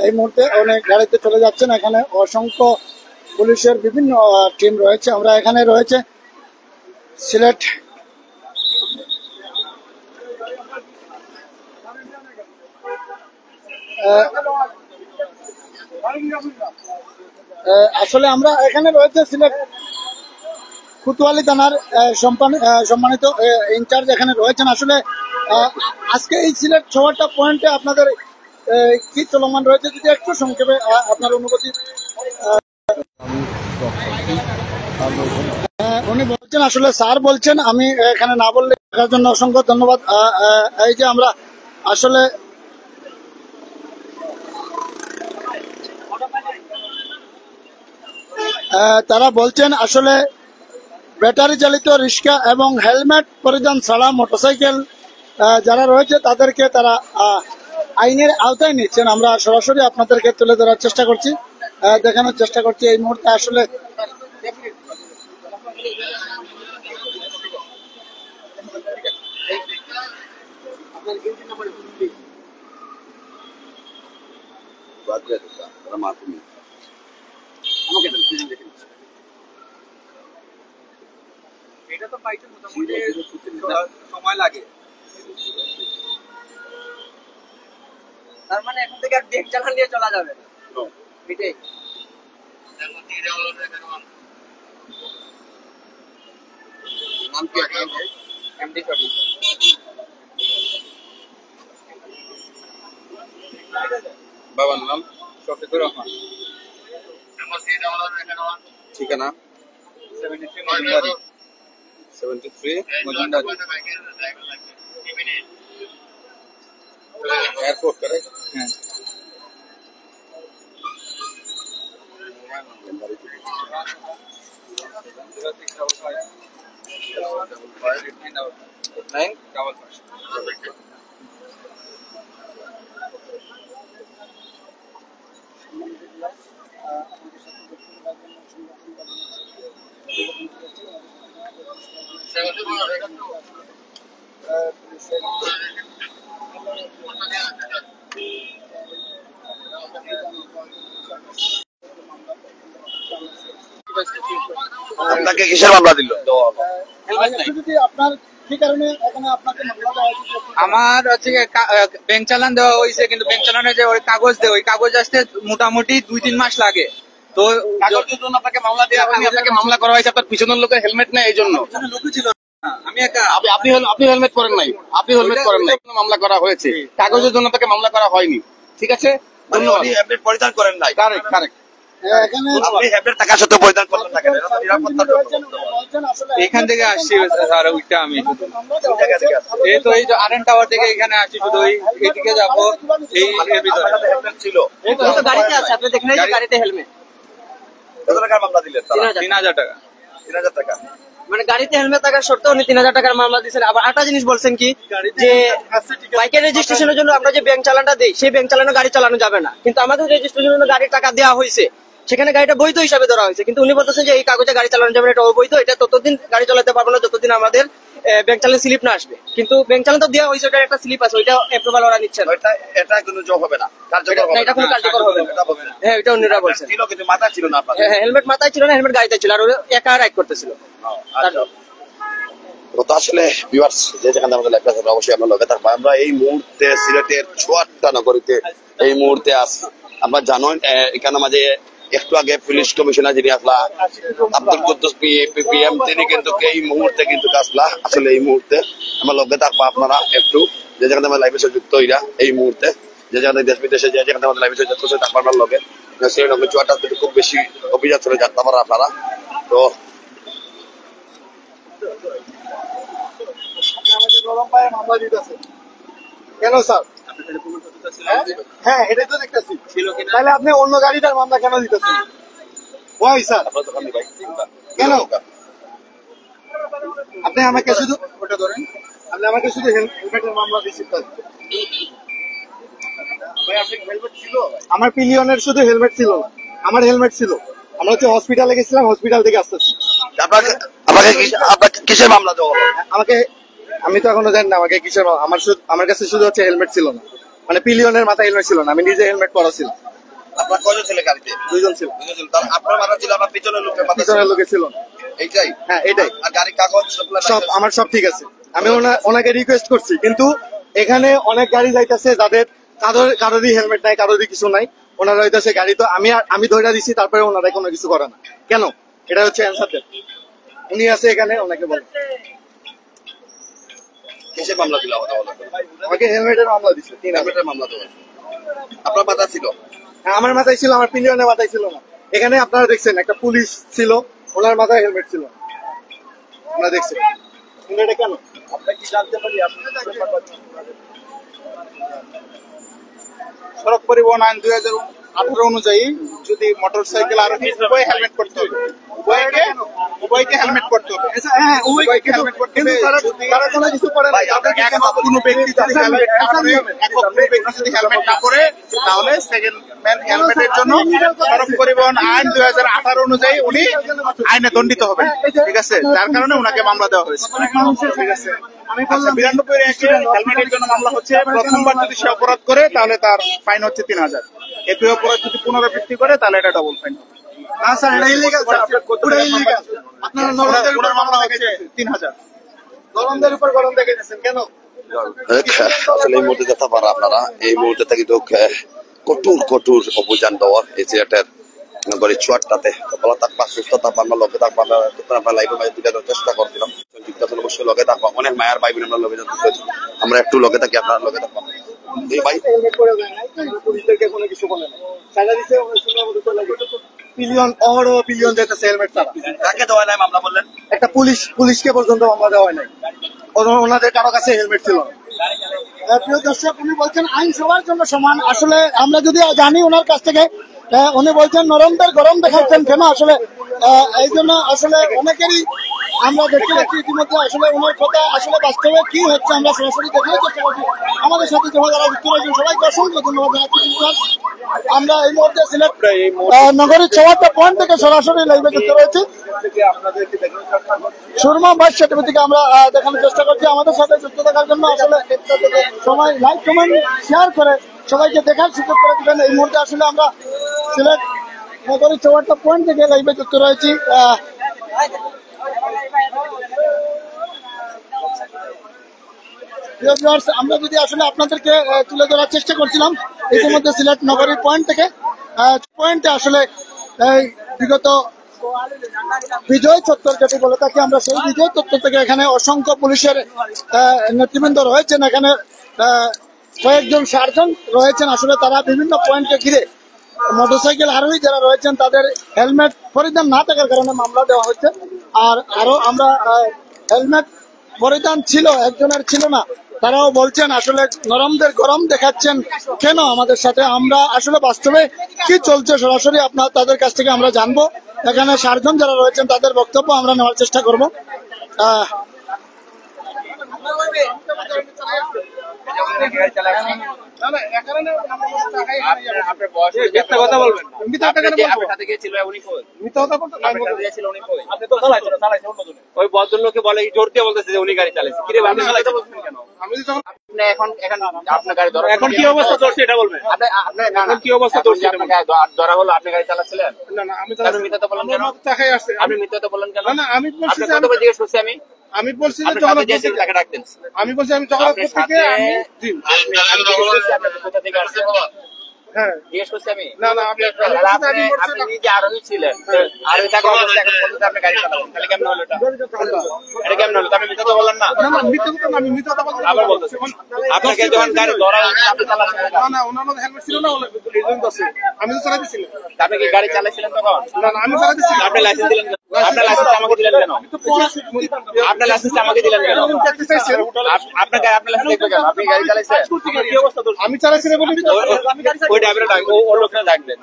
এই মুহূর্তে অনেক গাড়িতে চলে যাচ্ছেন। এখানে অসংখ্য পুলিশের বিভিন্ন টিম রয়েছে। আমরা এখানে রয়েছে সিলেট আসলে আমরা এখানে রয়েছে সিলেট কোতোয়ালি থানার সম্মানিত ইনচার্জ এখানে রয়েছেন। আসলে আজকে এই সিলেট ৬টা পয়েন্টে আপনাদের কি চলমান রয়েছে যদি একটু সংক্ষেপে আপনার অনুভূতি। উনি বলছেন, আসলে স্যার বলছেন, আমি এখানে না বললে দেখার জন্য অসংখ্য ধন্যবাদ। এই যে আমরা আসলে তারা বলছেন আসলে ব্যাটারি চালিত রিক্সা এবং হেলমেট পরিধান ছাড়া মোটরসাইকেল যারা রয়েছে তাদেরকে তারা আইনের আওতায় নিচ্ছেন। আমরা সরাসরি আপনাদেরকে তুলে ধরার চেষ্টা করছি, দেখানোর চেষ্টা করছি এই মুহূর্তে আসলে এটা তো পাইতে মোটামুটি সময় লাগে। তার মানে এখন থেকে আর ডেক চালান নিয়ে চলা যাবে না। এটাই নাম কি এমডি সরি বাবার নাম শফিকুর রহমান, ঠিকানা 73 মজুমদারি এয়ারপোর্ট करेक्ट। হ্যাঁ আপনাকে কিসের মামলা দিল? আপনার কি কারণে এখানে আপনাকে মামলা দেওয়া হয়েছে? আমার হচ্ছে ব্যাংক চালান দেওয়া হয়েছে, কিন্তু ব্যাংক চালানের যে ওই কাগজ দেয় ওই কাগজ আসতে মোটামুটি 2-3 মাস লাগে। তো কাগজের জন্য আপনাকে মামলা দেওয়া হয়নি, আপনাকে মামলা করা হয়েছে আপনার পিছনের লোকের হেলমেট নেই এই জন্য। লোক ছিল আমি একা, আপনি হেলমেট করেন নাই, আপনি হেলমেট করেন নাই, মামলা করা হয়েছে। কাগজের জন্য আপনাকে মামলা করা হয়নি, ঠিক আছে? ধন্যবাদ। হেলমেট পরিধান করেন নাই, কারেক্ট কারেক্ট। এখানে আপনি হেলমেট টাকা সত্ত্বেও পরিধান করলেন না কেন? এটা তো নিরাপত্তার জন্য। এখান থেকে আসছি স্যার, ওইটা আমি এই তো এই যে আরএন টাওয়ার থেকে এখানে আসছি, শুধু এইদিকে যাবো। এই ভিতরে হেলমেট ছিল, এই তো গাড়িতে আছে, আপনি দেখেন এই যে গাড়িতে হেলমেট। কত টাকার মামলা দিলেন? 3000 টাকা। 3000 টাকা। মানে গাড়িতে হেলমেট থাকার সত্ত্বেও উনি 3000 টাকার মামলা দিয়েছেন। আবার একটা জিনিস বলছেন কি যে বাইকের রেজিস্ট্রেশনের জন্য আমরা যে ব্যাংক চালানটা দিই, সেই ব্যাংক চালানো গাড়ি চালানো যাবে না, কিন্তু আমাদের রেজিস্ট্রেশনের জন্য গাড়ির টাকা দেওয়া হয়েছে, সেখানে গাড়িটা বৈধ হিসাবে ধরা হয়েছে, কিন্তু উনি বলতেছেন যে এই কাগজে গাড়ি চালানো যাবে না, এটা অবৈধ, এটা ততদিন গাড়ি চালাতে পারবো না যতদিন আমাদের ব্যাংক চালান স্লিপ না আসবে। কিন্তু ব্যাংক চালান তো দেওয়া হয়েছে, ওটার একটা স্লিপ আছে, ওইটা অ্যাপ্রুভাল ওরা নিচ্ছেন। এটা কোনো জব হবে না, কার্যকর হবে না। এটা কোনো কার্যকর হবে না। এটা হবে না। হ্যাঁ, এটা উনিরা বলছেন। ছিল কিন্তু মাথা ছিল না আপনার। হ্যাঁ, হেলমেট মাথায় ছিল না, হেলমেট গাড়িতে ছিল, আর ও একা রাইড করতেছিল। তো আসলে ভিউয়ার্স, যে যেখানে আমাদের লাইভ আছে অবশ্যই আমরা লগে থাকবো। আমরা এই মুহূর্তে সিলেটের চুয়াট্টা নগরীতে এই মুহূর্তে আছি। আমরা জানেন এখানে মাঝে একটু আগে পুলিশ কমিশনার যিনি আসলা আব্দুল কুদ্দুস পিএম, তিনি কিন্তু এই মুহূর্তে কিন্তু আসলা। আসলে এই মুহূর্তে আমরা লগে থাকবো। আপনারা একটু যে যেখানে আমার লাইভে যুক্ত হইরা এই মুহূর্তে যে যেখানে দেশ বিদেশে যে যেখানে আমাদের লাইভে যুক্ত হচ্ছে থাকবো আপনার লগে। সেই লগে চুয়াট্টা কিন্তু খুব বেশি অভিযান চলে যাতে পারেন আপনারা। তো কেন স্যার? হ্যাঁ, এটাই তো দেখতেছি। তাহলে আপনি অন্য গাড়িটার মামলা কেন দিতেছেন? ওই স্যার, কেন আপনি আমাকে শুধু ওটা ধরেন, আপনি আমাকে শুধু হেলমেটের মামলা দিচ্ছেন? আমার পিলিয়নের শুধু হেলমেট ছিল না, আমার হেলমেট ছিল। আমরা হচ্ছে হসপিটালে গেছিলাম, হসপিটাল থেকে আসতেছি। আপনাকে কিসের মামলা দেওয়া হলো? আমাকে, আমি তো এখনো জানি না আমাকে কিসের, আমার কাছে শুধু হচ্ছে হেলমেট ছিল না, মানে পিলিয়নের মাথায় হেলমেট ছিল না, আমি নিজে হেলমেট পরা ছিল। আপনার কয়জন ছিল গাড়িতে? 2 জন ছিল। তাহলে আপনার মাথা ছিল, আপনার পিছনের লোকের মাথা ছিল? পিছনের লোকে ছিল না। এইটাই? হ্যাঁ, এটাই। আর গাড়ির কাগজ সব আমার সব ঠিক আছে। আমি ওনাকে রিকোয়েস্ট করছি, কিন্তু এখানে অনেক গাড়ি যাইতেছে যাদের কারোরই হেলমেট নাই, কারোরই কিছু নাই। ওনারা হইতেছে গাড়ি তো আমি ধরে দিচ্ছি, তারপরে ওনারা কোনো কিছু করে না কেন? এটা হচ্ছে অ্যান্সার দেন। উনি আছে এখানে, ওনাকে বলেন। কিসের মামলা দিল? আমাকে হেলমেটের মামলা দিচ্ছে। 3 হেলমেটের মামলা দেওয়া। আপনার মাথা ছিল? হ্যাঁ, আমার মাথায় ছিল, আমার পিলিয়নের মাথায় ছিল না। এখানে আপনারা দেখছেন একটা পুলিশ ছিল, ওনার মাথায় হেলমেট ছিল, আপনারা দেখছেন। কিন্তু এটা কেন? আপনার কি জানতে পারি? সড়ক পরিবহন আইন 2018 অনুযায়ী যদি মোটরসাইকেল আরোহী উভয় হেলমেট করতে হবে, উভয়কে হেলমেট করতে হবে। হ্যাঁ, উভয়কে হেলমেট করতে হবে। তারা কোনো কিছু করে না। কোনো ব্যক্তি যদি হেলমেট না করে, হেলমেট না করে, তাহলে সেকেন্ড ম্যান হেলমেটের জন্য সড়ক পরিবহন আইন 2018 অনুযায়ী উনি আইনে দণ্ডিত হবেন। ঠিক আছে, যার কারণে ওনাকে মামলা দেওয়া হয়েছে। ঠিক আছে। আচ্ছা, 92 একে হেলমেটের জন্য মামলা হচ্ছে, প্রথমবার যদি সে অপরাধ করে তাহলে তার ফাইন হচ্ছে 3000। একই অপরাধ যদি পুনরাবৃত্তি করে তাহলে এটা ডবল ফাইন হবে। না স্যার, এটা ইলিগাল। পুরো ইলিগাল। আপনারা নরমদের উপর মামলা হচ্ছে 3000। নরমদের উপর গরম দেখাইতেছেন কেন? আসলে এই মুহূর্তে যেতে পারা আপনারা এই মুহূর্তে থেকে তো কঠোর অভিযান দেওয়ার এই সিলেটের নগরী চুয়াট্টাতে ভালো থাকবা, সুস্থ থাকবা, আমরা লগে থাকবা। আমরা লাইভে মাঝে তুলে দেওয়ার চেষ্টা করছিলাম। অবশ্যই লগে থাকবা। অনেক মায়ের ভাই বোন আমরা লগে থাকতে, আমরা একটু লগে থাকি, আপনারা লগে থাকবা। এই ভাই হেলমেট করে দেয় নাই, পুলিশদেরকে কোনো কিছু বলে না। সাজা দিছে, পিলিয়ন যেতেছে হেলমেট ছাড়া। কাকে দেওয়া নাই মামলা বললেন? একটা পুলিশকে পর্যন্ত মামলা দেওয়া হয় নাই। ওনাদের কারো কাছে হেলমেট ছিল না। প্রিয় দর্শক, উনি বলছেন আইন সবার জন্য সমান। আসলে আমরা যদি জানি ওনার কাছ থেকে, উনি বলছেন নরমদের গরম দেখাচ্ছেন কেন? আসলে এই জন্য আসলে অনেকেরই আমরা দেখতে পাচ্ছি ইতিমধ্যে। আসলে ওনার কথা আসলে বাস্তবে কি হচ্ছে আমরা সরাসরি দেখার চেষ্টা করছি। আমাদের সাথে যারা যুক্ত রয়েছেন সবাইকে অসংখ্য ধন্যবাদ জানাচ্ছি। আমরা এই মুহূর্তে সিলেট নগরীর 6টা পয়েন্ট থেকে সরাসরি লাইভে যুক্ত রয়েছি। সুরমা বাইশ সেটিভি থেকে আমরা দেখানোর চেষ্টা করছি। আমাদের সাথে যুক্ত থাকার জন্য আসলে সবাই লাইক কমেন্ট শেয়ার করে সবাইকে দেখার সুযোগ করে দিবেন। এই মুহূর্তে আসলে আমরা সিলেট নগরীর 6টা পয়েন্ট থেকে লাইভে যুক্ত রয়েছি। আমরা যদি আসলে আপনাদেরকে তুলে ধরার চেষ্টা করছিলাম ইতিমধ্যে সিলেট নগরীর পয়েন্ট থেকে পয়েন্টে আসলে বিগত বিজয় চত্বর যেটি বলে থাকি আমরা, সেই বিজয় চত্বর থেকে এখানে অসংখ্য পুলিশের নেতৃবৃন্দ রয়েছেন। এখানে কয়েকজন সার্জন রয়েছেন। আসলে তারা বিভিন্ন পয়েন্টকে ঘিরে মোটরসাইকেল আরোহী যারা রয়েছেন তাদের হেলমেট পরিধান না থাকার কারণে মামলা দেওয়া হচ্ছে। আর আরো আমরা হেলমেট পরিধান ছিল, একজনের ছিল না, তারাও বলছেন আসলে নরমদের গরম দেখাচ্ছেন কেন আমাদের সাথে। আমরা আসলে বাস্তবে কি চলছে সরাসরি আপনার তাদের কাছ থেকে আমরা জানবো। এখানে সার্জন যারা রয়েছেন তাদের বক্তব্য আমরা নেওয়ার চেষ্টা করব। কথা বলবেন ওই ভদ্রলোকে বলে জোর দিয়ে বলতেছে যে উনি গাড়ি চালাইছে। কিরে আপনি চালাইতে বলছেন কেন? এখন আপনার গাড়ি ধরা এখন কি অবস্থা চলছে এটা বলবেন। এখন কি অবস্থা চলছে ধরা হলো? আপনি গাড়ি চালাচ্ছিলেন? না না আমি মিথ্যাটা বললেন কেন? আপনি মিথ্যাটা বললেন কেন? না আমি বলছি আপনাকে জিজ্ঞেস করছি আমি বলছি যে টাকা রাখতেন। আমি বলছি আমি জগন্নাথপুর থেকে আপনি কোথা থেকে আসছেন? হ্যাঁ জিজ্ঞেস করছি আমি। না না আপনি নিজে আরোহী ছিলেন, আরোহী থাকা অবস্থায় এখন পর্যন্ত আপনি গাড়ি চালাবেন, তাহলে কেমন হলো এটা? এটা কেমন হলো? আপনি মিথ্যা বললেন না? না না মিথ্যা বললাম না, আবার বলতেছেন আপনাকে যখন গাড়ি ধরা হলো আপনি চালাচ্ছেন না? না ওনার মধ্যে হেলমেট ছিল না, এজেন্ট আছে, আমি তো চালাতেছিলাম। আপনি কি গাড়ি চালাইছিলেন তখন? না না আমি চালাতেছিলাম। আপনি লাইসেন্স দিলেন কেন? আপনার লাইসেন্স আমাকে দিলেন কেন? আপনার লাইসেন্স আমাকে দিলেন কেন? আপনাকে আপনার লাইসেন্স দেখবে কেন? আপনি গাড়ি চালাইছেন? কি অবস্থা? আমি চালাইছি না বলি ওই ড্রাইভারে ডাক ও লোকটা ডাকবেন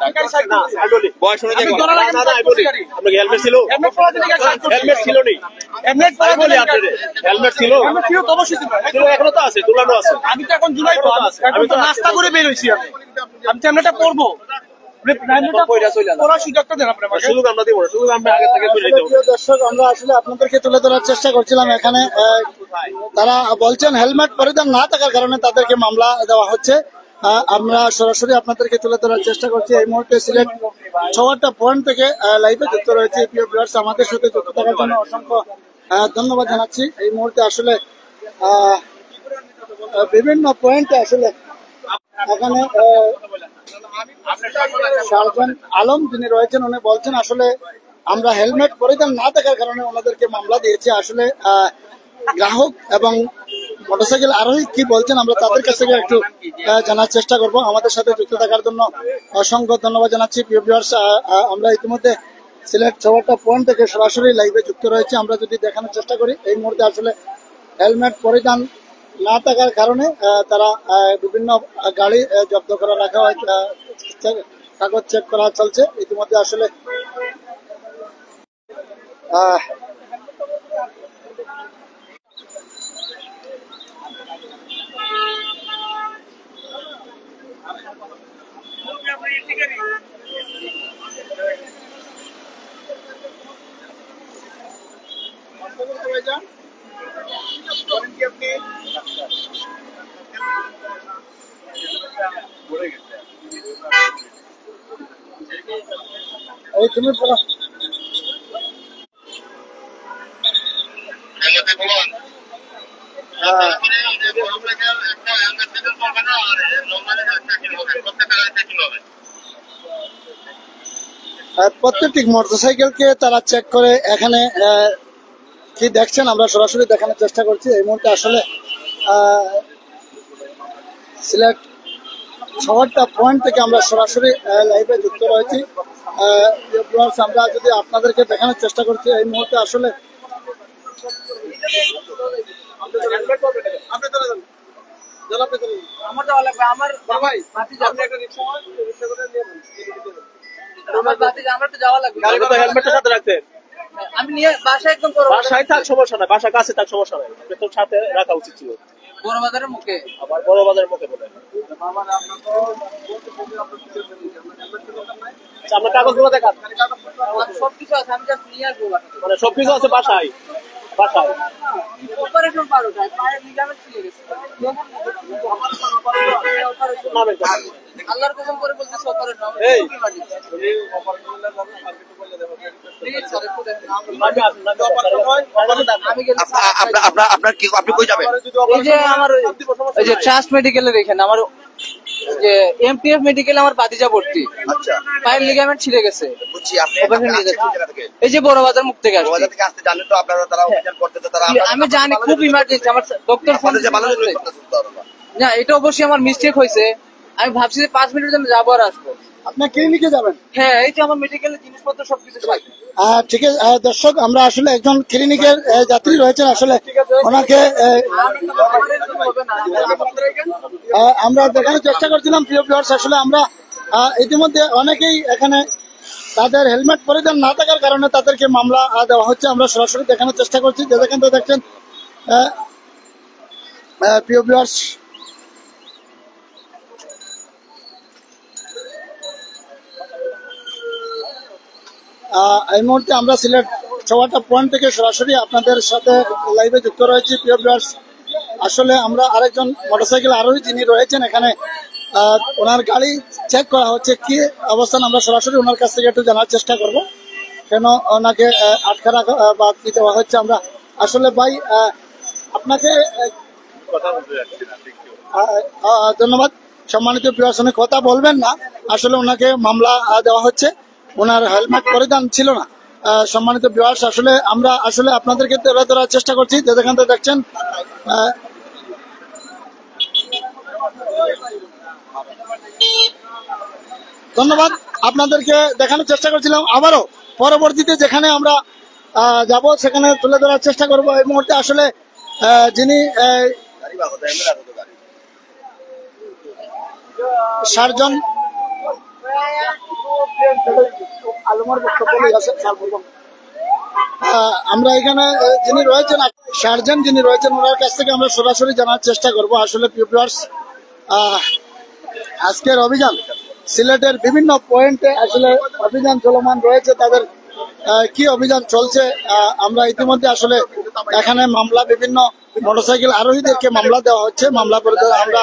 বয়স অনুযায়ী আপনাকে হেলমেট ছিল? হেলমেট ছিল নি? হেলমেট বলি আপনাদের হেলমেট ছিল? হেলমেট ছিল তো অবশ্যই ছিল, এখনো তো আছে, ঝুলানো আছে। আমি তো এখন ঝুলাই, আমি তো নাস্তা করে বের হইছি। আমি তো হেলমেটটা পরবো, দর্শক আমরা আসলে আপনাদেরকে তুলে ধরার চেষ্টা করছিলাম। এখানে তারা বলছেন হেলমেট পরিধান না থাকার কারণে তাদেরকে মামলা দেওয়া হচ্ছে। আমরা সরাসরি আপনাদেরকে তুলে ধরার চেষ্টা করছি। এই মুহূর্তে সিলেট ৬টা পয়েন্ট থেকে লাইভে যুক্ত রয়েছে। প্রিয় ভিউয়ার্স, আমাদের সাথে যুক্ত থাকার জন্য অসংখ্য ধন্যবাদ জানাচ্ছি। এই মুহূর্তে আসলে বিভিন্ন পয়েন্টে আসলে এখানে সার্জন আলম যিনি রয়েছেন উনি বলছেন আসলে আমরা হেলমেট পরিধান না থাকার কারণে ওনাদেরকে মামলা দিয়েছি। আসলে গ্রাহক এবং মোটরসাইকেল আরোহী কি বলছেন আমরা তাদের কাছ থেকে একটু জানার চেষ্টা করব। আমাদের সাথে যুক্ত থাকার জন্য অসংখ্য ধন্যবাদ জানাচ্ছি। প্রিয় ভিউয়ার্স, আমরা ইতিমধ্যে সিলেট ৬টা পয়েন্ট থেকে সরাসরি লাইভে যুক্ত রয়েছে। আমরা যদি দেখানোর চেষ্টা করি, এই মুহূর্তে আসলে হেলমেট পরিধান না থাকার কারণে তারা বিভিন্ন গাড়ি জব্দ করা রাখা হয়, কাগজ চেক করা চলছে ইতিমধ্যে। আসলে তুমি প্রত্যেকটি মোটরসাইকেলকে তারা চেক করে এখানে কি দেখছেন আমরা সরাসরি দেখানোর চেষ্টা করছি। এই মুহূর্তে আসলে সিলেট ৬টা পয়েন্ট থেকে আমরা সরাসরি লাইভে যুক্ত রয়েছি। আমরা যদি আপনাদেরকে দেখানোর চেষ্টা করছি, এই মুহূর্তে আসলে আমি নিয়ে বাসায় একদম বাসায় থাক, সমস্যা নাই, বাসা কাছে থাক, সমস্যা নাই, তোর সাথে রাখা উচিত ছিল। বড় বাজারের মুখে, আবার বড় বাজারের মুখে বলে আপনার কাগজগুলো দেখান। সবকিছু আছে, আমি জাস্ট নিয়ে আসবো, মানে সবকিছু আছে বাসায়। বাসায় অপারেশন পারো পায়ের লিগামেন্ট ছিঁড়ে গেছে। আল্লাহর কসম করে বলতেছি অপারেশন। এই আপনি কই যাবেন? এই যে আমার এই যে ট্রাস্ট মেডিকেলের এখানে আমার যে এমপিএফ মেডিকেলে আমার ভাতিজা ভর্তি। আচ্ছা, পায়ের লিগামেন্ট ছিঁড়ে গেছে। বুঝছি। আপনি এই যে বড় বাজার মুখ থেকে আসছে। জানেন তো আপনারা, তারা অভিযান করতেছে, তারা আমি জানি খুব ইমার্জেন্সি। আমার ডক্টর ফোন না, এটা অবশ্যই আমার মিস্টেক হয়েছে। আমি ভাবছি যে 5 মিনিটের জন্য যাবো আর আসবো। আপনার ক্লিনিকে যাবেন? হ্যাঁ, এই যে আমার মেডিকেলের জিনিসপত্র সবকিছু পাই। ঠিক আছে দর্শক, আমরা আসলে একজন ক্লিনিকের যাত্রী রয়েছেন, আসলে ওনাকে আমরা দেখানোর চেষ্টা করছিলাম। প্রিয় ভিউয়ার্স, আসলে আমরা ইতিমধ্যে অনেকেই এখানে তাদের হেলমেট পরিধান না থাকার কারণে তাদেরকে মামলা দেওয়া হচ্ছে। আমরা সরাসরি দেখানোর চেষ্টা করছি, যে যেখান থেকে দেখছেন প্রিয় ভিউয়ার্স, এই মুহূর্তে আমরা সিলেট চৌহাটা পয়েন্ট থেকে সরাসরি আপনাদের সাথে লাইভে যুক্ত রয়েছি। প্রিয় ভিউয়ার্স, আসলে আমরা আরেকজন মোটরসাইকেল আরোহী যিনি রয়েছেন এখানে, ওনার গাড়ি চেক করা হচ্ছে, কি অবস্থান আমরা সরাসরি ওনার কাছ থেকে একটু জানার চেষ্টা করব, কেন ওনাকে আটকা রাখা বা কি দেওয়া হচ্ছে। আমরা আসলে ভাই আপনাকে ধন্যবাদ। সম্মানিত ভিউয়ার্স, উনি কথা বলবেন না, আসলে ওনাকে মামলা দেওয়া হচ্ছে, ওনার হেলমেট পরিধান ছিল না। সম্মানিত ভিউয়ার্স, আসলে আমরা আসলে আপনাদেরকে তুলে ধরার চেষ্টা করছি, যেখান থেকে দেখছেন ধন্যবাদ। আপনাদেরকে দেখানোর চেষ্টা করছিলাম, আবারও পরবর্তীতে যেখানে আমরা যাব সেখানে তুলে ধরার চেষ্টা করব। এই মুহূর্তে আসলে যিনি সার্জন আমরা এখানে যিনি রয়েছেন সার্জন যিনি রয়েছেন ওনার কাছ থেকে আমরা সরাসরি জানার চেষ্টা করব। আসলে ভিউয়ার্স, আজকের অভিযান সিলেটের বিভিন্ন পয়েন্টে আসলে অভিযান চলমান রয়েছে, তাদের কি অভিযান চলছে আমরা ইতিমধ্যে আসলে এখানে মামলা বিভিন্ন মোটরসাইকেল আরোহীদেরকে মামলা দেওয়া হচ্ছে, মামলা করে আমরা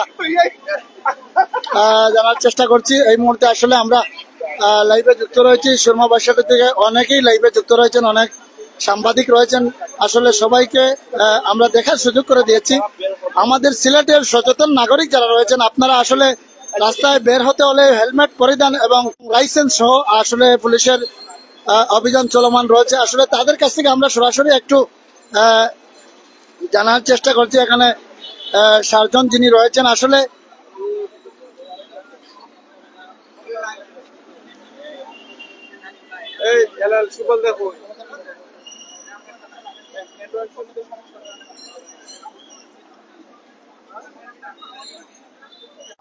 জানার চেষ্টা করছি। এই মুহূর্তে আসলে আমরা লাইভে যুক্ত রয়েছি, সুরমা বাসাটা থেকে অনেকেই লাইভে যুক্ত রয়েছেন, অনেক সাংবাদিক রয়েছেন। আসলে সবাইকে আমরা দেখার সুযোগ করে দিয়েছি। আমাদের সিলেটের সচেতন নাগরিক যারা রয়েছেন, আপনারা আসলে রাস্তায় বের হতে হলে হেলমেট পরিধান এবং লাইসেন্স সহ আসলে পুলিশের অভিযান চলমান রয়েছে। আসলে তাদের কাছ থেকে আমরা সরাসরি একটু জানার চেষ্টা করছি। এখানে সার্জন যিনি রয়েছেন, আসলে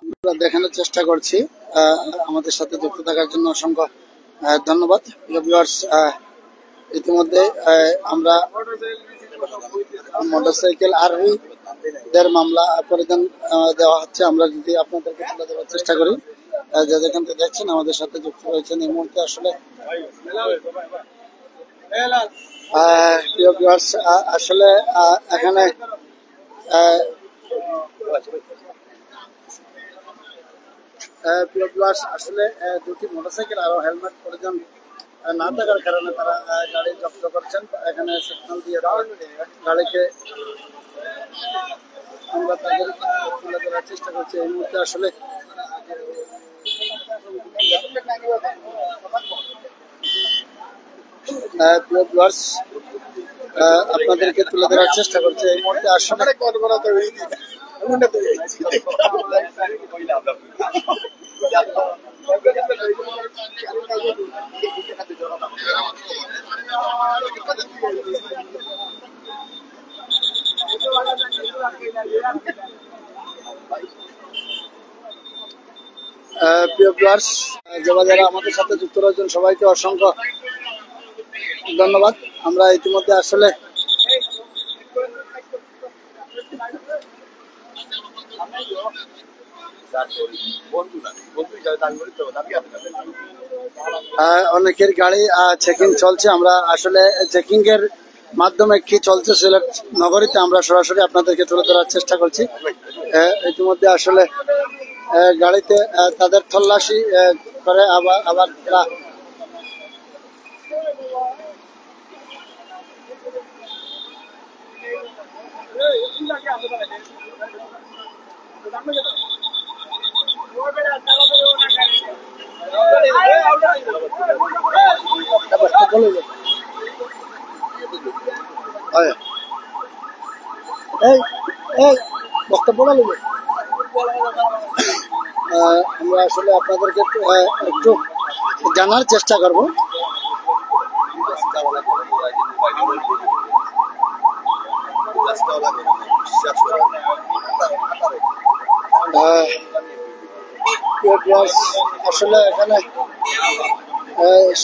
আমরা দেখানোর চেষ্টা করছি। আমাদের সাথে যুক্ত থাকার জন্য অসংখ্য ধন্যবাদ। ভিউয়ার্স, ইতিমধ্যে আমরা মোটরসাইকেল আরোহীদের মামলা পরিধান দেওয়া হচ্ছে, আমরা যদি আপনাদেরকে তুলে দেওয়ার চেষ্টা করি, যে যেখান থেকে দেখছেন আমাদের সাথে যুক্ত রয়েছেন এই মুহূর্তে। আসলে ভিউয়ার্স, আসলে এখানে আসলে দুটি মোটরসাইকেল আর হেলমেট পরিধান না থাকার কারণে তারা গাড়ি জব্দ করছেন। এখানে সিগন্যাল দিয়ে গাড়িকে আমরা তাদের তুলে ধরার চেষ্টা করছি। এই মুহূর্তে আসলে আপনাদেরকে তুলে ধরার চেষ্টা করছি। এই মুহূর্তে আসলে প্রিয় ভিউয়ার্স, যারা আমাদের সাথে যুক্ত রয়েছেন সবাইকে অসংখ্য ধন্যবাদ। আমরা ইতিমধ্যে আসলে অনেকের গাড়ি চেকিং চলছে। আমরা আসলে চেকিং এর মাধ্যমে কি চলছে সিলেট নগরীতে আমরা সরাসরি আপনাদেরকে তুলে ধরার চেষ্টা করছি। ইতিমধ্যে আসলে গাড়িতে তাদের তল্লাশি করে আবার বক্তব্য আমরা আসলে আপনাদেরকে একটু জানার চেষ্টা করব। আসলে এখানে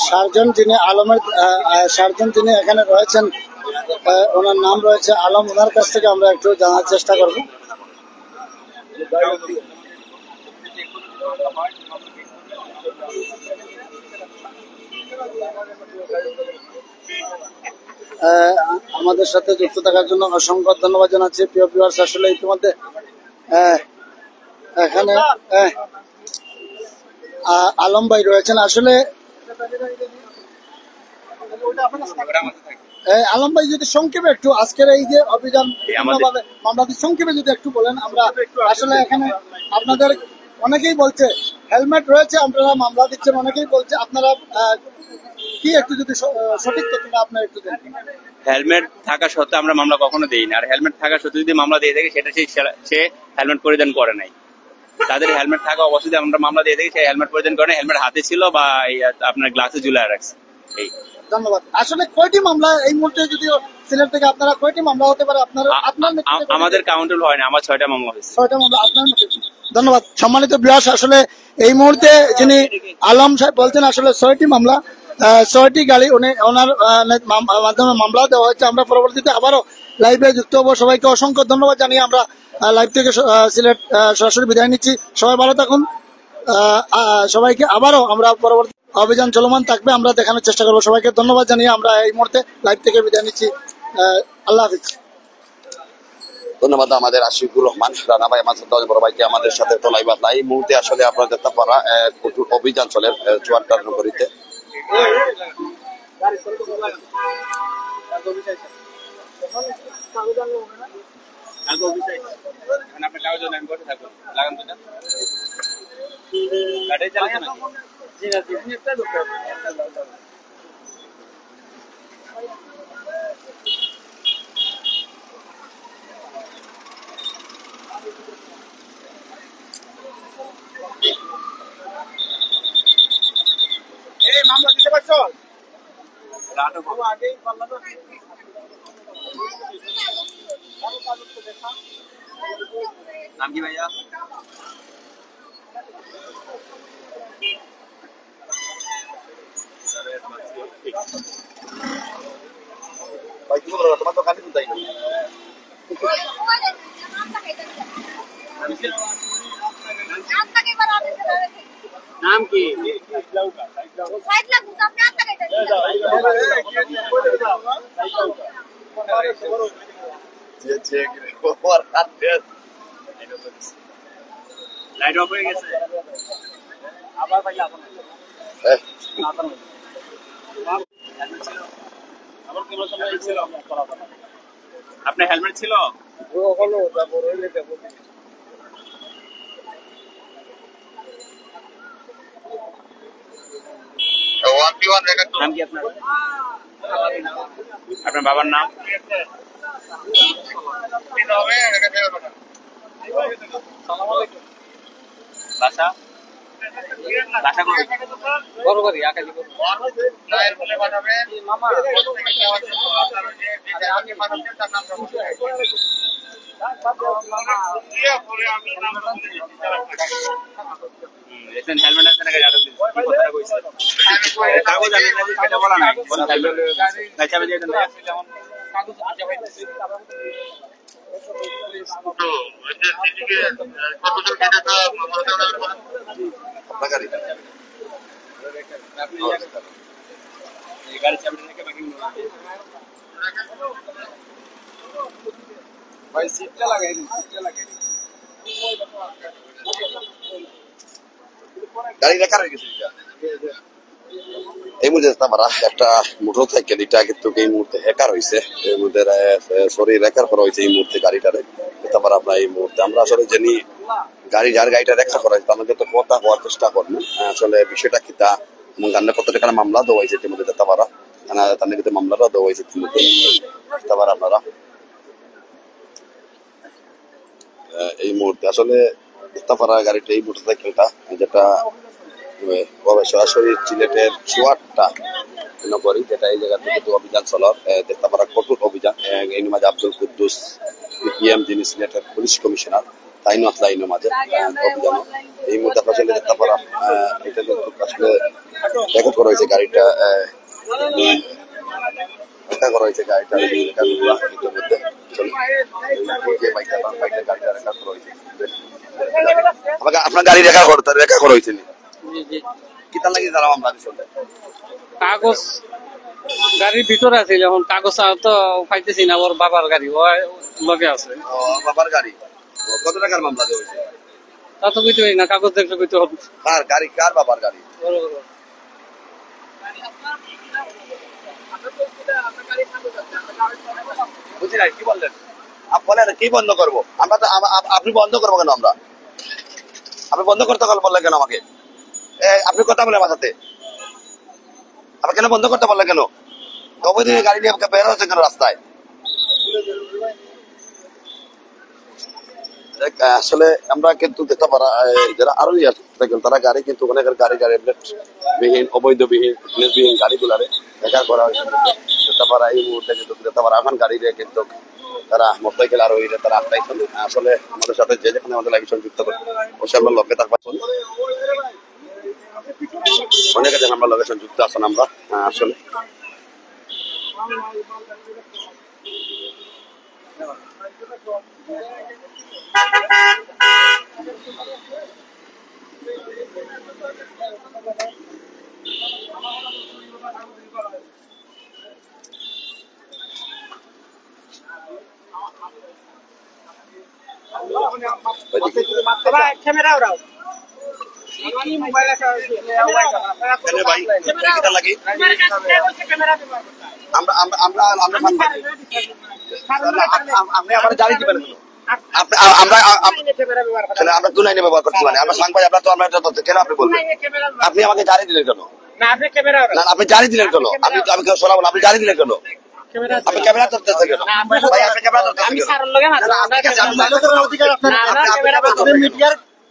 সার্জন যিনি আলমের সার্জন যিনি এখানে রয়েছেন, ওনার নাম রয়েছে আলম, ওনার কাছ থেকে আমরা একটু জানার চেষ্টা করব। আমাদের সাথে যুক্ত থাকার জন্য অসংখ্য ধন্যবাদ জানাচ্ছি প্রিয় ভিউয়ার্স। আসলে ইতিমধ্যে এখানে আলম ভাই রয়েছেন। আসলে আলম ভাই যদি সংক্ষেপে একটু আজকের এই যে অভিযান মামলা সংক্ষেপে যদি একটু বলেন। আমরা আসলে এখানে আপনাদের অনেকেই বলছে হেলমেট রয়েছে, আপনারা মামলা দিচ্ছেন, অনেকেই বলছে আপনারা কি একটু যদি সঠিক তথ্যটা আপনার একটু দেন। হেলমেট থাকা সত্ত্বেও আমরা মামলা কখনো দেই না, আর হেলমেট থাকা সত্ত্বেও যদি মামলা দিয়ে থাকে সেটা সে হেলমেট পরিধান করে নাই। তাদের হেলমেট থাকা অবস্থায় আমরা মামলা দিয়ে থাকি, সেই হেলমেট পরিধান করে হেলমেট হাতে ছিল বা আপনার গ্লাসে ঝুলায় রাখছে। এই ধন্যবাদ। আসলে কয়টি মামলা এই মুহূর্তে যদি সিলেট থেকে আপনারা কয়টি মামলা হতে পারে আপনার আমাদের কাউন্টেবল হয় না, আমার 6টা মামলা হয়েছে। 6টা মামলা আপনার মধ্যে। ধন্যবাদ। সম্মানিত ভিউয়ার্স, আসলে এই মুহূর্তে যিনি আলম সাহেব বলছেন আসলে 6টি মামলা, 6টি গাড়ি ওনার মাধ্যমে মামলা দেওয়া হয়েছে। আমরা পরবর্তীতে আবারও লাইভে যুক্ত হবো। সবাইকে অসংখ্য ধন্যবাদ জানিয়ে আমরা লাইভ থেকে সিলেট সরাসরি বিদায় নিচ্ছি। সবাই ভালো থাকুন। সবাইকে আবারও আমরা পরবর্তী অভিযান চলমান থাকবে, আমরা দেখানোর চেষ্টা করবো। সবাইকে ধন্যবাদ জানিয়ে আমরা এই মুহূর্তে লাইভ থেকে বিদায় নিচ্ছি। আল্লাহ হাফিজ। ধন্যবাদ আমাদের আশিকুর রহমান রানা ভাই, আমার বড় ভাইকে আমাদের সাথে তোলাই বাতলা। এই মুহূর্তে আসলে আপনারা দেখতে পারা কঠোর অভিযান চলে চুয়াড্ডার নগরীতে। মামলা দিতে পারছো? নাম কি ভাইয়া? ভাই কি বলো, তোমার তো কানে শুনতাই না। নাম কি? লাইট অফ হয়ে গেছে। আবার ভাই আপনার হেলমেট ছিল? নাম কি আপনার? আপনার বাবার নাম? বাসা? বাসা বড়বাড়ি আকাশি। হেলমেট আছে না কাগজ আনেন না, সেটা বলা নাই। গাড়ি চাবি রেখে বাকি ভাই সিটটা লাগাই দিন, সিটটা লাগাই দিন। গাড়ি রেখা হয়ে গেছে। এই মুহূর্তে আমরা একটা মোটর সাইকেল, এটা কিন্তু এই মুহূর্তে হ্যাকার হয়েছে, এই মুহূর্তে সরি রেকার করা হয়েছে এই মুহূর্তে গাড়িটারে। আমরা আপনার এই মুহূর্তে আমরা আসলে জানি গাড়ি যার গাড়িটা রেখা করা হয়েছে আমাকে তো কথা হওয়ার চেষ্টা করবেন। আসলে বিষয়টা কি তা গান্ডা কত টাকা মামলা দেওয়া হয়েছে ইতিমধ্যে দেখতে পারা, তাদের কিন্তু মামলাটা দেওয়া হয়েছে ইতিমধ্যে দেখতে পারা আপনারা। এই মুহূর্তে আসলে দেখতে পারা গাড়িটা এই মোটর সাইকেলটা যেটা সরাসরি সিলেটের চুয়াড্ডা নগরী, যেটা এই জায়গা থেকে অভিযান চল দেখতে পারা কঠোর অভিযান। এই মাঝে আব্দুল কুদ্দুস পিএম, যিনি সিলেটের পুলিশ কমিশনার, তাইনও আসলে এই মাঝে অভিযান এই মুহূর্তে আসলে দেখতে পারা এটা আসলে রেকর্ড করা হয়েছে গাড়িটা করা হয়েছে গাড়িটা মধ্যে আপনার গাড়ি রেখা করা হয়েছে কিতা লাগি তারা আমরা কাগজ গাড়ির ভিতরে আছে যখন কাগজ তো পাইতেছি না ওর বাবার গাড়ি ও লগে আছে বাবার গাড়ি কত টাকার মামলা হয়েছে তা তো বুঝতে পারি না কাগজ দেখলে বুঝতে হবে কার গাড়ি কার বাবার গাড়ি বুঝি নাই কি বললেন বলেন কি বন্ধ করবো আমরা তো আপনি বন্ধ করবো কেন আমরা আপনি বন্ধ করতে বললেন কেন আমাকে আপনি কথা বলে আমার সাথে আপনি কেন বন্ধ করতে বললেন কেন অবৈধ গাড়ি নিয়ে আমাকে বের হচ্ছে কেন রাস্তায় আসলে আমরা কিন্তু দেখতে পারা যারা আরো তারা গাড়ি কিন্তু অনেকের গাড়ি বিহীন অবৈধবিহীন বিহীন গাড়িগুলারে দেখা করা হয়েছে দেখতে পারা এই মুহূর্তে কিন্তু দেখতে পারা এখন গাড়ি কিন্তু তারা মোটরসাইকেল আর ওই তারা আটকাইছেন আসলে আমাদের সাথে যে যেখানে আমাদের লাইভ সংযুক্ত করে অবশ্যই আমরা লগে থাকবো অনেকে যেন আমরা লগে সংযুক্ত আছেন আমরা আসলে ক্যামেরা ওরাও মোবাইল আমরা জানি দিবেন আমরা দুনাই ব্যবহার করছি মানে আমরা সাংবাদিক আমরা তো আমরা কেন আপনি বলবেন আপনি আমাকে জানিয়ে দিলেন কেন আপনি জানিয়ে দিলেন কেন আমি কেউ শোনাবো আপনি জানিয়ে দিলেন কেন আপনি ক্যামেরা ধরতেছেন কেন ভাই আপনি ক্যামেরা ধরতেছেন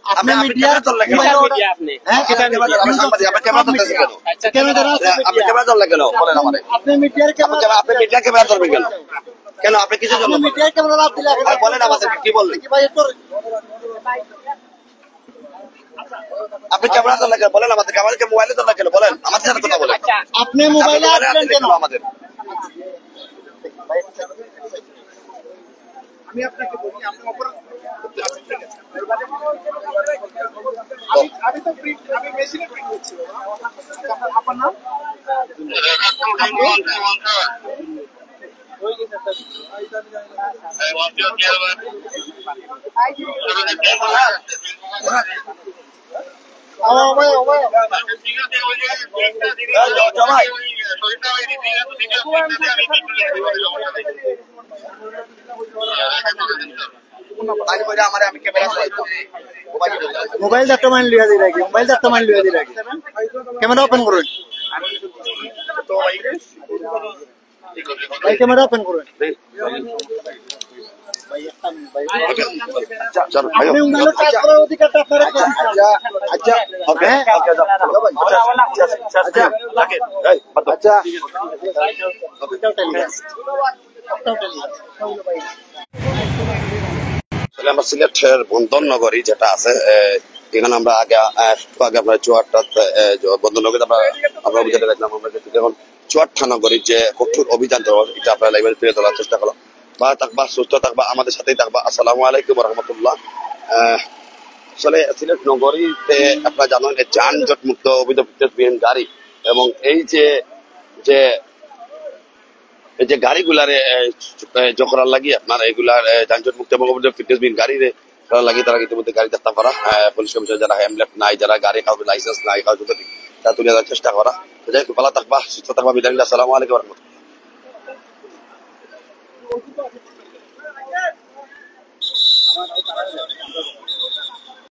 আপনি মিডিয়ার ধরলেন কেন আপনি ক্যামেরা ধরতেছেন কেন আপনি ক্যামেরা ধরলেন কেন বলেন আমারে আপনি মিডিয়ার ক্যামেরা ধরবেন কেন কেন আপনি কিছু জন্য মিডিয়ার ক্যামেরা দিলেন বলেন আমাদেরকে কি বললেন আপনি ক্যামেরা ধরলেন কেন বলেন আমাদেরকে আমাদেরকে মোবাইলে ধরলেন কেন বলেন আমাদের সাথে কথা বলেন আপনি মোবাইলে আসলেন কেন আমাদের আমি আপনাকে বলি আপনি আমি তো আমি মেশিনে প্রিন্ট করছি আপনার নাম মোবাইল একটা মান লিয়া দিয়ে রাখি মোবাইল একটা মান লিয়া দিয়ে রাখি ক্যামেরা ওপেন করুন ভাই ক্যামেরা ওপেন করুন আপনি মোবাইল কাজ করার অধিকারটা আপনার আচ্ছা ওকে আচ্ছা আমরা সিলেটের বন্ধন নগরী যেটা আছে এখানে আমরা আগে আপনার চুয়াট্টা বন্ধন নগরী আমরা অভিযানে দেখলাম আমরা এখন চুয়াট্টা নগরীর যে কঠোর অভিযান এটা আপনার লাইব্রেরি তুলে ধরার চেষ্টা করলাম বা থাকবা সুস্থ থাকবা আমাদের সাথেই থাকবা আসসালামু আলাইকুম রহমতুল্লাহ আসলে সিলেট নগরীতে আপনারা জানেন যানজট মুক্ত অবৈধ বিহীন গাড়ি এবং এই যে গাড়িগুলারে করার লাগি আপনার এগুলার যানজট মুক্ত এবং ফিটনেসবিহীন গাড়ি করার লাগি তারা ইতিমধ্যে গাড়ি দেখতে পারা পুলিশ কমিশনার যারা হেমলেট নাই যারা গাড়ি কাউকে লাইসেন্স নাই কাউকে তা তুলে দেওয়ার চেষ্টা করা যাই ভালো থাকবা সুস্থ থাকবা বিদায় আসসালামু আলাইকুম রহমতুল্লাহ